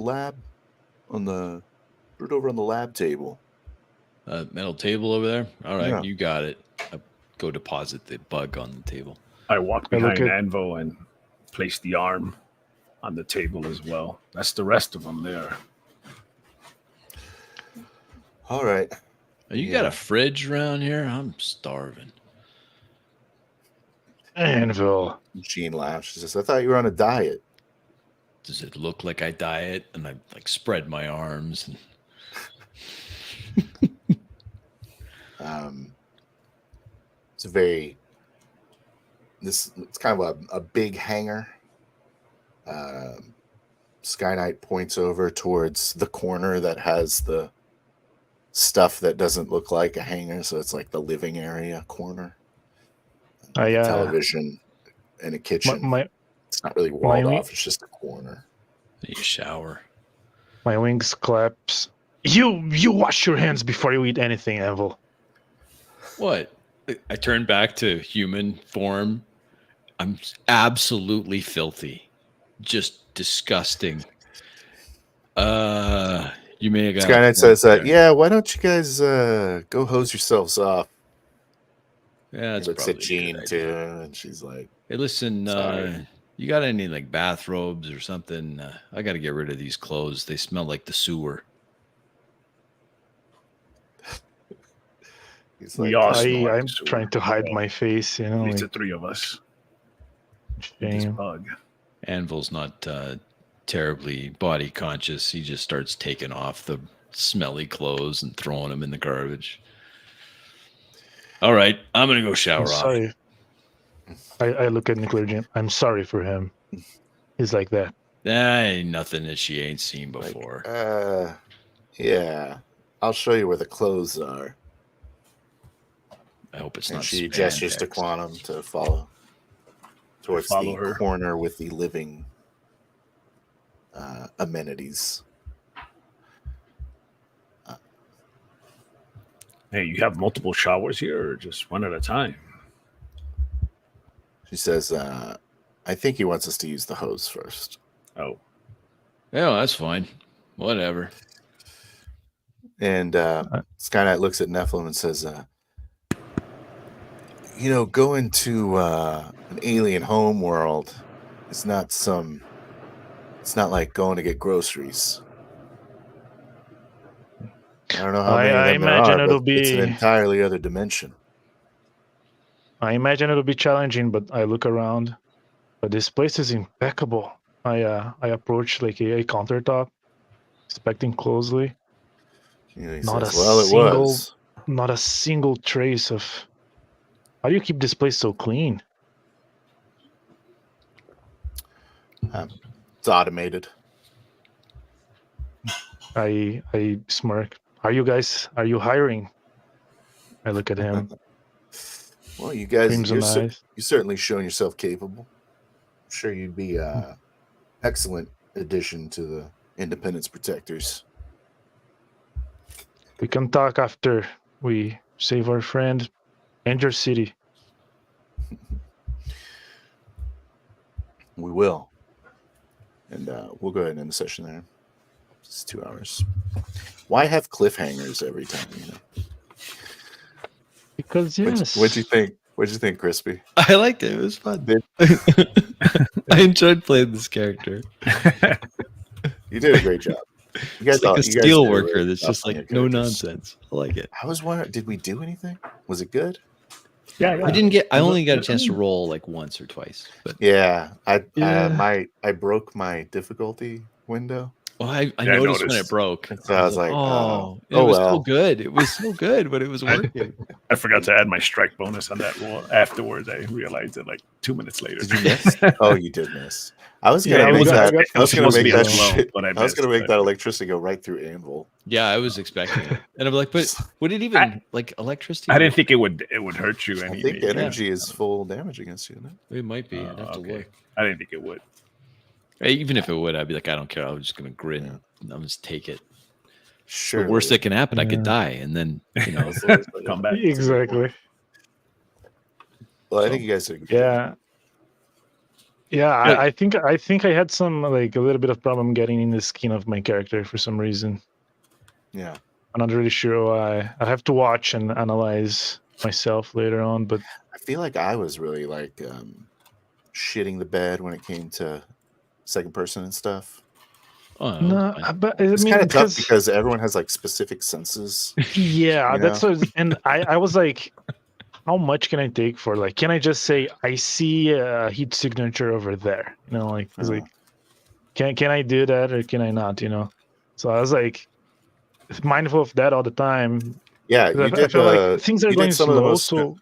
lab table. Metal table over there. All right, Yeah. you got it. Go deposit the bug on the table. I walk I look behind at- Anvo and place the arm on the table as well. That's the rest of them there. All right. You got a fridge around here? I'm starving. Anvil. Gene laughs. She says, I thought you were on a diet. Does it look like I diet? And I like spread my arms. And... It's kind of a big hangar. Sky Knight points over towards the corner that has the stuff that doesn't look like a hangar, so it's like the living area corner. Television and a kitchen. It's not really walled off. It's just a corner. You shower. My wings claps. You wash your hands before you eat anything, Anvil. What? I turn back to human form. I'm absolutely filthy. Just disgusting. You may have got Sky Knight says, yeah, why don't you guys go hose yourselves off? Yeah, that's looks at Jean too, and she's like, "Hey, listen, you got any like bathrobes or something? I got to get rid of these clothes. They smell like the sewer." He's like, I'm trying to hide my face, you know. At least the three of us. This bug. Anvil's not terribly body conscious. He just starts taking off the smelly clothes and throwing them in the garbage. All right, I'm gonna go shower off. Sorry. I look at Nuclear Jim. I'm sorry for him. He's like that. Ain't nothing that she ain't seen before. Yeah, I'll show you where the clothes are. I hope it's and not. She gestures to Quantum to follow towards the corner with the living amenities. Hey, you have multiple showers here, or just one at a time? She says, I think he wants us to use the hose first. Oh. Yeah, that's fine. Whatever. And Sky Knight looks at Nephilim and says, going to an alien home world is it's not like going to get groceries. I don't know how many I imagine it'll be. It's an entirely other dimension. I imagine it'll be challenging, but I look around. But this place is impeccable. I approach like a countertop, inspecting closely. Not a single trace of. How do you keep this place so clean? It's automated. I smirk. Are you hiring? I look at him. Well, you guys, you certainly shown yourself capable. I'm sure you'd be excellent addition to the Independence Protectors. We can talk after we save our friend and your city. We will. And we'll go ahead and end the session there. It's 2 hours. Why have cliffhangers every time, Because yes. What'd you think, Crispy? I liked it. It was fun. I enjoyed playing this character. You did a great job. You guys, it's like a steel worker that's just like no nonsense. I like it. I was wondering, did we do anything? Was it good? Yeah. I only got a chance to roll like once or twice. But I broke my difficulty window. Well, I noticed when it broke. So I was like, it was so good. It was so good, but it was working. I forgot to add my strike bonus on that roll. Afterwards, I realized it like 2 minutes later. Did you miss? Oh, you did miss. I was gonna make that. I was gonna make that electricity go right through Anvil. Yeah, I was expecting it, and I'm like, but would it even like electricity? I didn't think it would hurt you. I think energy is full damage against you. No? It might be. I'd have to look. I didn't think it would. Even if it would, I'd be like, I don't care. I'm just gonna grin. Yeah. I'll just take it. Sure. The worst that can happen, I could die, and then come back. Exactly. Well, I think you guys are. Yeah, I think I had some like a little bit of problem getting in the skin of my character for some reason. Yeah, I'm not really sure why. I have to watch and analyze myself later on, but I feel like I was really like shitting the bed when it came to second person and stuff. Oh, no, but it's kind of tough because everyone has like specific senses. Yeah, that's what. And I was like, how much can I take for like? Can I just say I see a heat signature over there? Like, like, can I do that or can I not? So I was like mindful of that all the time. Yeah, you did. I feel like things are going slow. So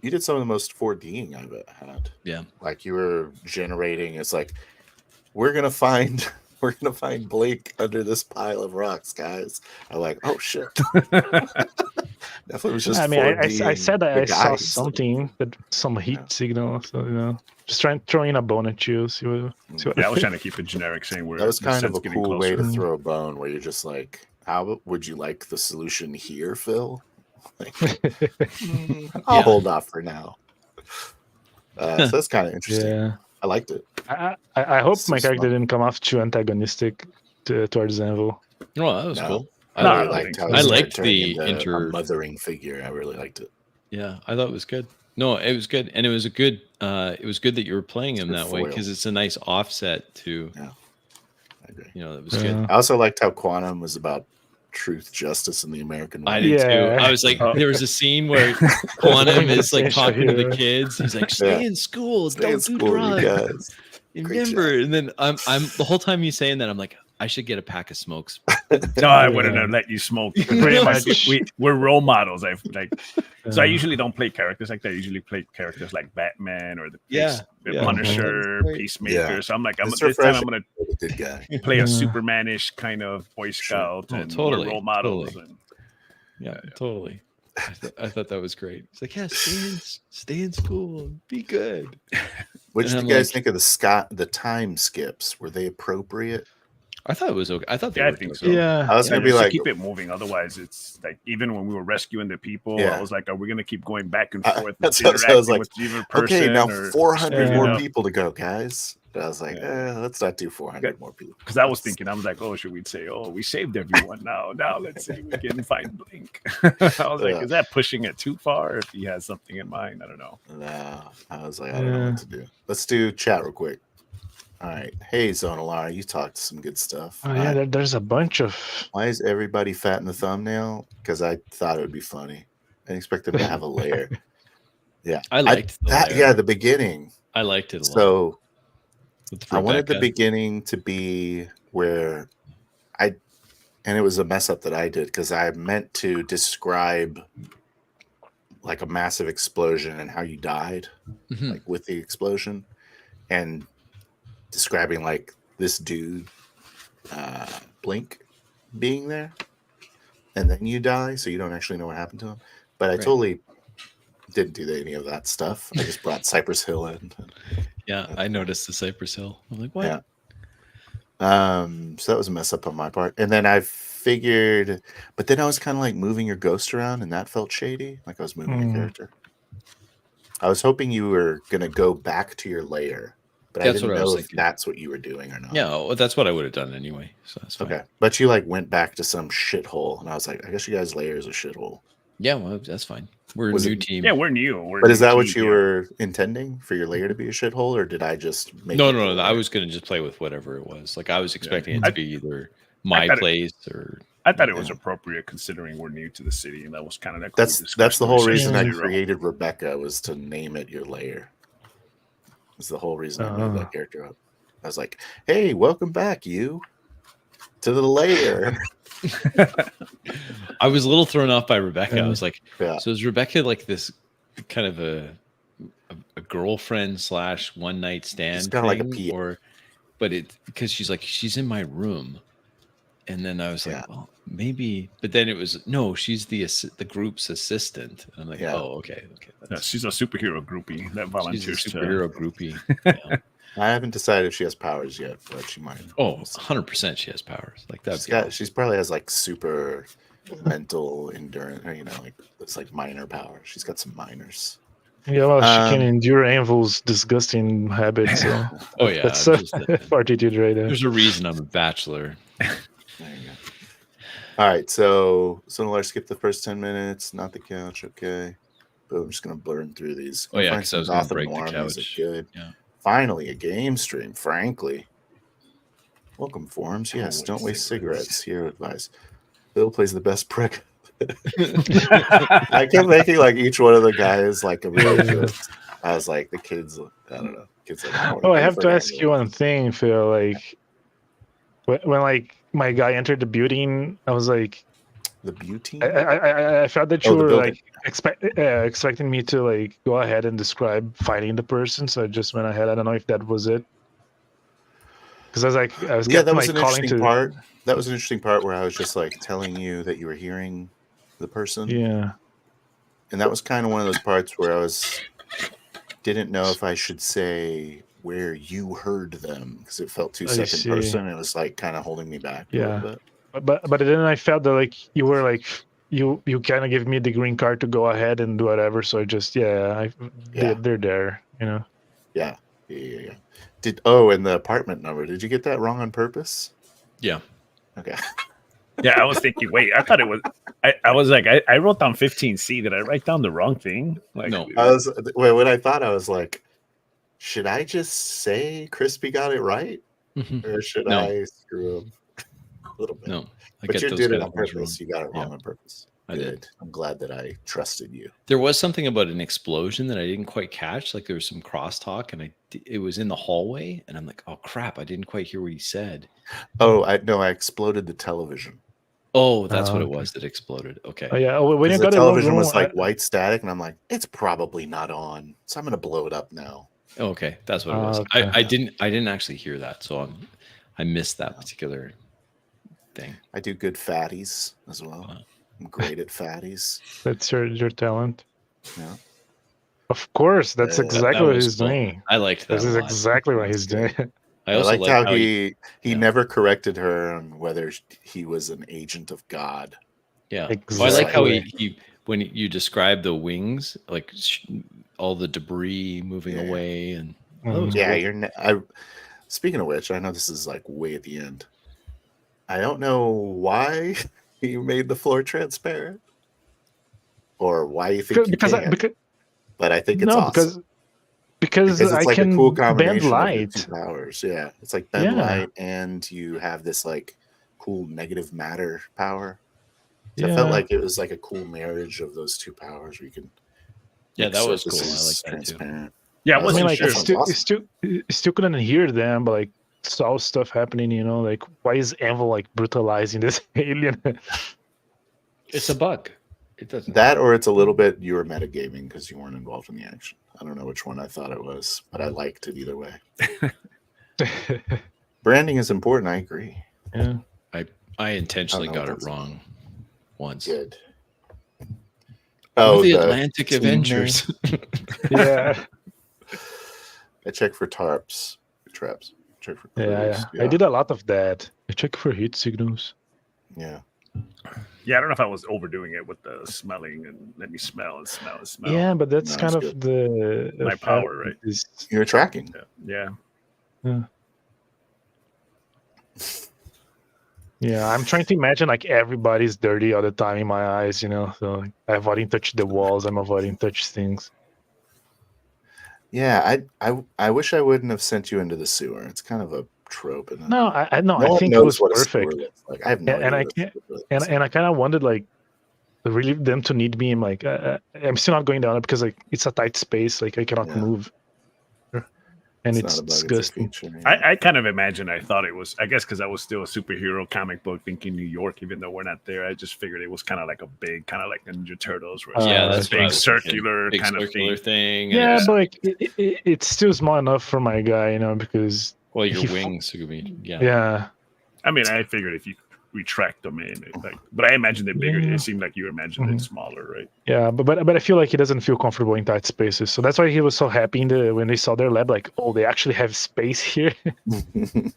you did some of the most 4Ding I've had. Yeah, like you were generating. It's like we're gonna find we're gonna find Blake under this pile of rocks, guys. I'm like, oh shit. Definitely was just. I mean, I 4D said that the I saw guys. something, that some heat Yeah. signal. So just throwing a bone at you. See what Yeah, I was trying to keep it generic, saying we're That was the kind of sun's a getting cool way to closer. throw a bone, where you're just like, how would you like the solution here, Phil? Like, I'll hold off for now. So that's kind of interesting. Yeah. I liked it. I hope So my character smart. didn't come off too antagonistic towards Anvil. Oh, that was No. cool. I No, really I don't liked think how so. he I started liked turning the into a mothering figure. I really liked it. Yeah, I thought it was good. No, it was good, and it was a good. It was good that you were playing him Good that way, foil. because it's a nice offset to. Yeah, I agree. It was good. I also liked how Quantum was about truth, justice, and the American way. I did too. Yeah. I was like, there was a scene where Quantum is like Essential talking to the hero. kids. He's like, "Stay in school, Stay don't in do school, you drugs." guys. Remember, and then I'm the whole time you saying that, I'm like, I should get a pack of smokes. No, I wouldn't have let you smoke. Pretty much, we're role models. So I usually don't play characters like that. I usually play characters like Batman or the Punisher, Right. Peacemaker. Yeah. So I'm like, It's this time I'm refreshing. gonna A good guy. play a Yeah. Supermanish kind of Boy Scout Oh, and totally, we're role models. totally. And Yeah, totally. I thought that was great. It's like, yeah, stay in school, be good. What And did I'm you guys like- think of the time skips? Were they appropriate? I thought it was okay. I thought they Yeah, I were think okay. so. Yeah. I was Yeah, gonna be just to like, keep it moving. Otherwise, it's like even when we were rescuing the people, Yeah. I was like, are we gonna keep going back and I- forth? that's with what I was interacting like, with either person okay, now or 400 Yeah. more people to go, guys. But I was like, Yeah. let's not do 400 more people. Because I was thinking, I was like, oh, should we say, oh, we saved everyone now? Now let's see if we can find Blink. I was like, Yeah. is that pushing it too far? If he has something in mind, I don't know. No, I was like, I don't know what to do. Let's do chat real quick. All right. Hey, Zonalara, you talked some good stuff. Oh yeah, there's a bunch of. Why is everybody fat in the thumbnail? Because I thought it would be funny. I didn't expect them to have a layer. Yeah. I liked the that. layer. Yeah, the beginning. I liked it a lot. So With I wanted the Rebecca. beginning to be where and it was a mess up that I did because I meant to describe like a massive explosion and how you died, Mhm. like with the explosion, and describing like this dude, Blink, being there, and then you die, so you don't actually know what happened to him. But I Right. totally didn't do any of that stuff. I just brought Cypress Hill in. Yeah, I noticed the Cypress Hill. I'm like, what? Yeah. So that was a mess up on my part. And then I figured, but then I was kind of like moving your ghost around, and that felt shady. Like I was moving your character. I was hoping you were gonna go back to your layer, but I That's didn't what I was know if thinking. that's what you were doing or not. Yeah, well, that's what I would have done anyway. So that's fine. Okay. But you like went back to some shithole, and I was like, I guess you guys' layer is a shithole. Yeah, well, that's fine. We're a Was new it- team. Yeah, we're new. We're a But is new that what team you here. were intending for your layer to be a shithole, or did I just make No, it no, a no. I layer? was going to just play with whatever it was. Like I was expecting it I- to be either my thought it- place or I thought it was Yeah. appropriate considering we're new to the city, and that was kind of like That's the whole reason I created. created Rebecca, was to name it your layer. That's the whole reason I made that character up. I was like, hey, welcome back, you, to the layer. I was a little thrown off by Rebecca. I was like, Yeah. so is Rebecca like this kind of a girlfriend / one night stand She's kinda like a thing? PA. Or but it because she's like, she's in my room. And then I was like, Yeah. well, maybe, but then it was no, she's the group's assistant. I'm like, Yeah. oh, okay. Yeah, she's a superhero groupie that She's a volunteers superhero groupie. Yeah. I haven't decided if she has powers yet, but she might. Oh, 100% she has powers. Like that. She's probably has like super mental endurance, or like it's like minor power. She's got some minors. Yeah, well, she can Um, endure Anvil's disgusting habits. So Oh yeah. that's I'm just, fortitude right there. there's a reason I'm a bachelor. There you go. All right, so Sonalar skipped the first 10 minutes, not the couch. Okay, but I'm just gonna burn through these. Oh, yeah, Find 'cause I was some gonna Gotham break the Noir music. couch. Good. Yeah. Finally, a game stream. Frankly, welcome forums. Yes, Always don't waste cigarettes. cigarettes. Here advice. Bill plays the best prick. I kept making like each one of the guys like a ridiculous. I was like, the kids. I don't know. Kids. Like, don't wanna Oh, I pay have for to an ask you ambulance. one thing, Phil. Like, when like my guy entered the building, I was like, The beauty. I felt that Oh, you the were building. like expecting me to like go ahead and describe finding the person. So I just went ahead. I don't know if that was it. Because I was Yeah, kept that was like an calling interesting to. part. That was an interesting part where I was just like telling you that you were hearing the person. Yeah. And that was kind of one of those parts where didn't know if I should say where you heard them because it felt too I second see. person. It was like kind of holding me back a little Yeah. bit. But then I felt that like you were like you kind of gave me the green card to go ahead and do whatever. So I just they're there. You know. Yeah. And the apartment number, did you get that wrong on purpose? Yeah. Okay. Yeah, I was thinking, wait, I thought it was. I was like, I wrote down 15C. Did I write down the wrong thing? Like, No. When I thought, I was like, should I just say Crispy got it right? Or should No. I screw up a little bit? No. But you did it on purpose. Wrong. You got it wrong Yeah. on purpose. I did. I'm glad that I trusted you. There was something about an explosion that I didn't quite catch. Like there was some crosstalk, and it was in the hallway, and I'm like, oh crap, I didn't quite hear what he said. Oh, I exploded the television. Oh, that's what it okay. was that exploded. Okay. Oh yeah. Oh, when you The got television it wrong, was like white static, and I'm like, it's probably not on, so I'm gonna blow it up now. Oh, okay, that's what it was. Okay. I didn't actually hear that, so I missed that particular thing. I do good fatties as well. Wow. I'm great at fatties. That's your talent. Yeah. Of course, that's That exactly what was he's cool. doing. I liked that. This is a lot. exactly what he's That's doing. I I also liked liked how he yeah. never corrected her on whether he was an agent of God. Yeah. Exactly. Well, I like how he when you describe the wings, like all the debris moving Yeah. away, and Mhm. that was Yeah, cool. Speaking of which, I know this is like way at the end. I don't know why you made the floor transparent, or why you think because you can. But I think it's no, awesome. because It's I like can a cool bend combination of your light. two powers. Yeah, it's like bend Yeah. light, and you have this like cool negative matter power. So I felt like it was like a cool marriage of those two powers where you can. Yeah, make that was cool. I surfaces like that too. transparent. yeah, I I I wasn't mean, like sure. it still couldn't hear them, but like saw stuff happening. You know, like why is Anvil like brutalizing this alien? It's a bug. It doesn't. That, or it's a little bit you were metagaming because you weren't involved in the action. I don't know which one I thought it was, but I liked it either way. Branding is important. I agree. Yeah. I intentionally I don't know got what it wrong once. Good. Oh, the Atlantic team Avengers. Yeah. I check for traps. Check for Yeah. clues. I did a lot of that. I check for heat signals. Yeah. Yeah, I don't know if I was overdoing it with the smelling and let me smell and smell and smell. Yeah, but that's No, kind it's of the My fact power, right? is- You're tracking. Yeah. Yeah, I'm trying to imagine like everybody's dirty all the time in my eyes, you know. So like, I'm avoiding touch the walls. I'm avoiding touch things. Yeah, I wish I wouldn't have sent you into the sewer. It's kind of a trope. Isn't it? No, I No I one think it knows was what a sewer perfect, looks like. I have no and idea. I what a can't- sewer looks and like. and I kind of wanted like really them to need me. I'm like I'm still not going down it because like it's a tight space. Like I cannot Yeah. move, and It's it's not a bug, it's a disgusting. feature, yeah. I kind of imagined, I thought it was, I guess because I was still a superhero comic book thinking New York, even though we're not there. I just figured it was kind of like a big, kind of like Ninja Turtles, where it's Yeah, like that's a what I big was thinking. circular Big kind of circular thing. thing. and Yeah, it's- but like it's still small enough for my guy, you know, because well, your he f- wings could be. Yeah. yeah. I mean, I figured if you retract them in, like, but I imagined it bigger. Yeah. It seemed like you imagined it Mhm. smaller, right? Yeah, but I feel like he doesn't feel comfortable in tight spaces. So that's why he was so happy when they saw their lab, like, oh, they actually have space here.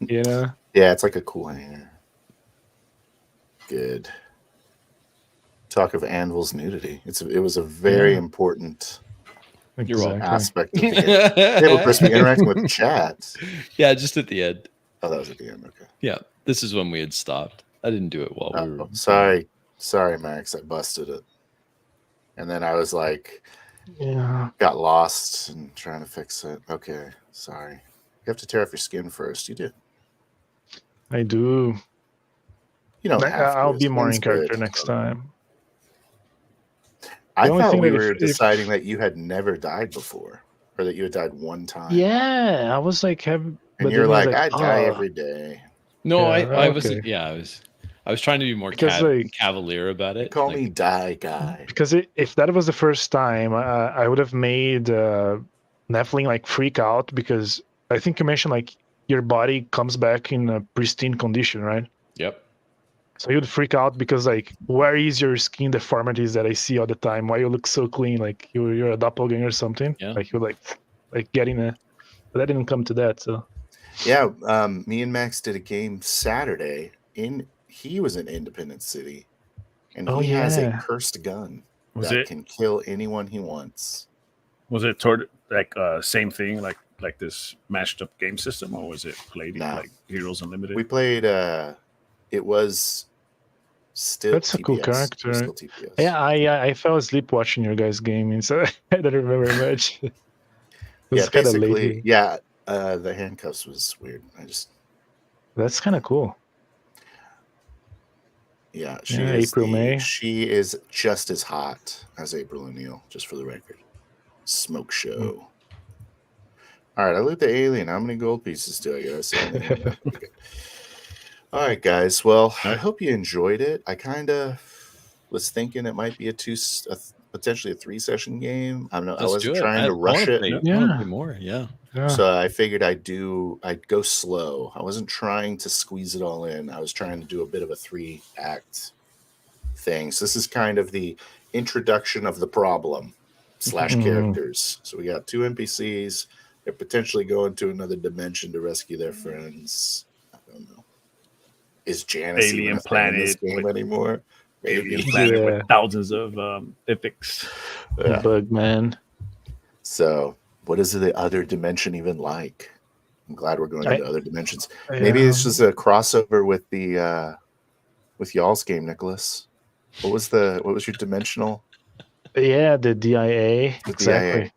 You know? Yeah, it's like a cool hangar. Good. Talk of Anvil's nudity. It was a very Yeah. important You're welcome. aspect of the game. Yeah, but Crispy interacting with chat. Yeah, just at the end. Oh, that was at the end. Okay. Yeah, this is when we had stopped. I didn't do it while we were. Sorry, Max. I busted it. And then I was like, Yeah. got lost and trying to fix it. Okay, sorry. You have to tear off your skin first. You did. I do. You don't Like, have to. I'll be Skin's more in character good. next time. I The only thought thing we that were if- deciding that you had never died before, or that you had died one time. Yeah, I was like, And you're like, I die every day. No, Yeah, I wasn't. okay. Yeah, I was trying to be more Because, like- cavalier about They it. call like, me Die Guy. because if that was the first time, I would have made Nephilim like freak out because I think you mentioned like your body comes back in a pristine condition, right? Yep. So you'd freak out because like, where is your skin deformities that I see all the time? Why you look so clean? Like you're a doppelganger or something? Yeah. Like you're like getting a. But that didn't come to that. So Yeah, me and Max did a game Saturday. He was in Independence City, and Oh, he has a yeah. cursed gun Was that it can kill anyone he wants. toward like same thing like this mashed up game system, or was it played Nah. like Heroes Unlimited? We played. It was still that's a cool TPS. It was character. still TPS. Yeah, I fell asleep watching your guys' gaming, so I don't remember much. It was Yeah, kind of basically, lazy. yeah. The handcuffs was weird. That's kind of cool. Yeah, she Yeah, is April, May. She is just as hot as April O'Neil, just for the record. Smoke show. All right, I looked at Alien. How many gold pieces do I get? All right, guys. Well, I hope you enjoyed it. I kind of was thinking it might be potentially a 3-session game. I don't know. I wasn't trying to rush it. Yeah. More. Yeah. Yeah. So I figured I'd go slow. I wasn't trying to squeeze it all in. I was trying to do a bit of a 3-act thing. So this is kind of the introduction of the problem / characters. So we got 2 NPCs. They're potentially going to another dimension to rescue their friends. I don't know. Is Janice Alien even a thing in planet this game with- anymore? Maybe. Alien planet Yeah. with thousands of ethics. Yeah. Bug man. So what is the other dimension even like? I'm glad we're going into other dimensions. Yeah. Maybe it's just a crossover with the with y'all's game, Nicholas. What was your dimensional? Yeah, the DIA. The Exactly. DIA.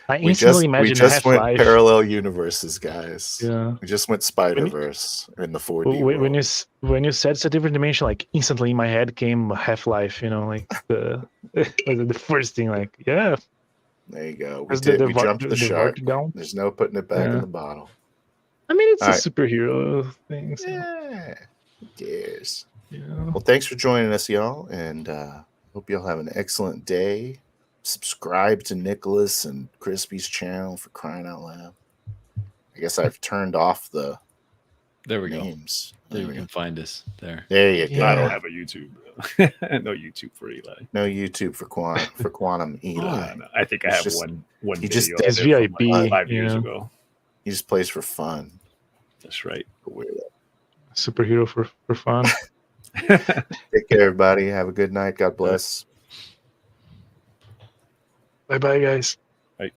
I We instantly imagine just went Half-Life. parallel universes, guys. Yeah. We just went Spider-Verse in the 4D When world. when you said it's a different dimension, like instantly in my head came Half-Life. You know, like the the first thing. Like, yeah, There you go. We because did. We jumped the shark. down. There's no putting it back Yeah. in the bottle. I mean, it's All a right. superhero thing. So, Yeah. Who cares? yeah. Well, thanks for joining us, y'all, and hope y'all have an excellent day. Subscribe to Nicholas and Crispy's channel, for crying out loud. I guess I've turned off the There we go. names. There There you we can go. find us there. There you go. Yeah. I don't have a YouTube. No YouTube for Eli. No YouTube for Quantum Eli. No. I think I It's have just- one he video. just- of It's it from, like, VIP, 5 years yeah. ago. He just plays for fun. That's right. Weirdo. Superhero for fun. Take care, everybody. Have a good night. God bless. Bye bye, guys.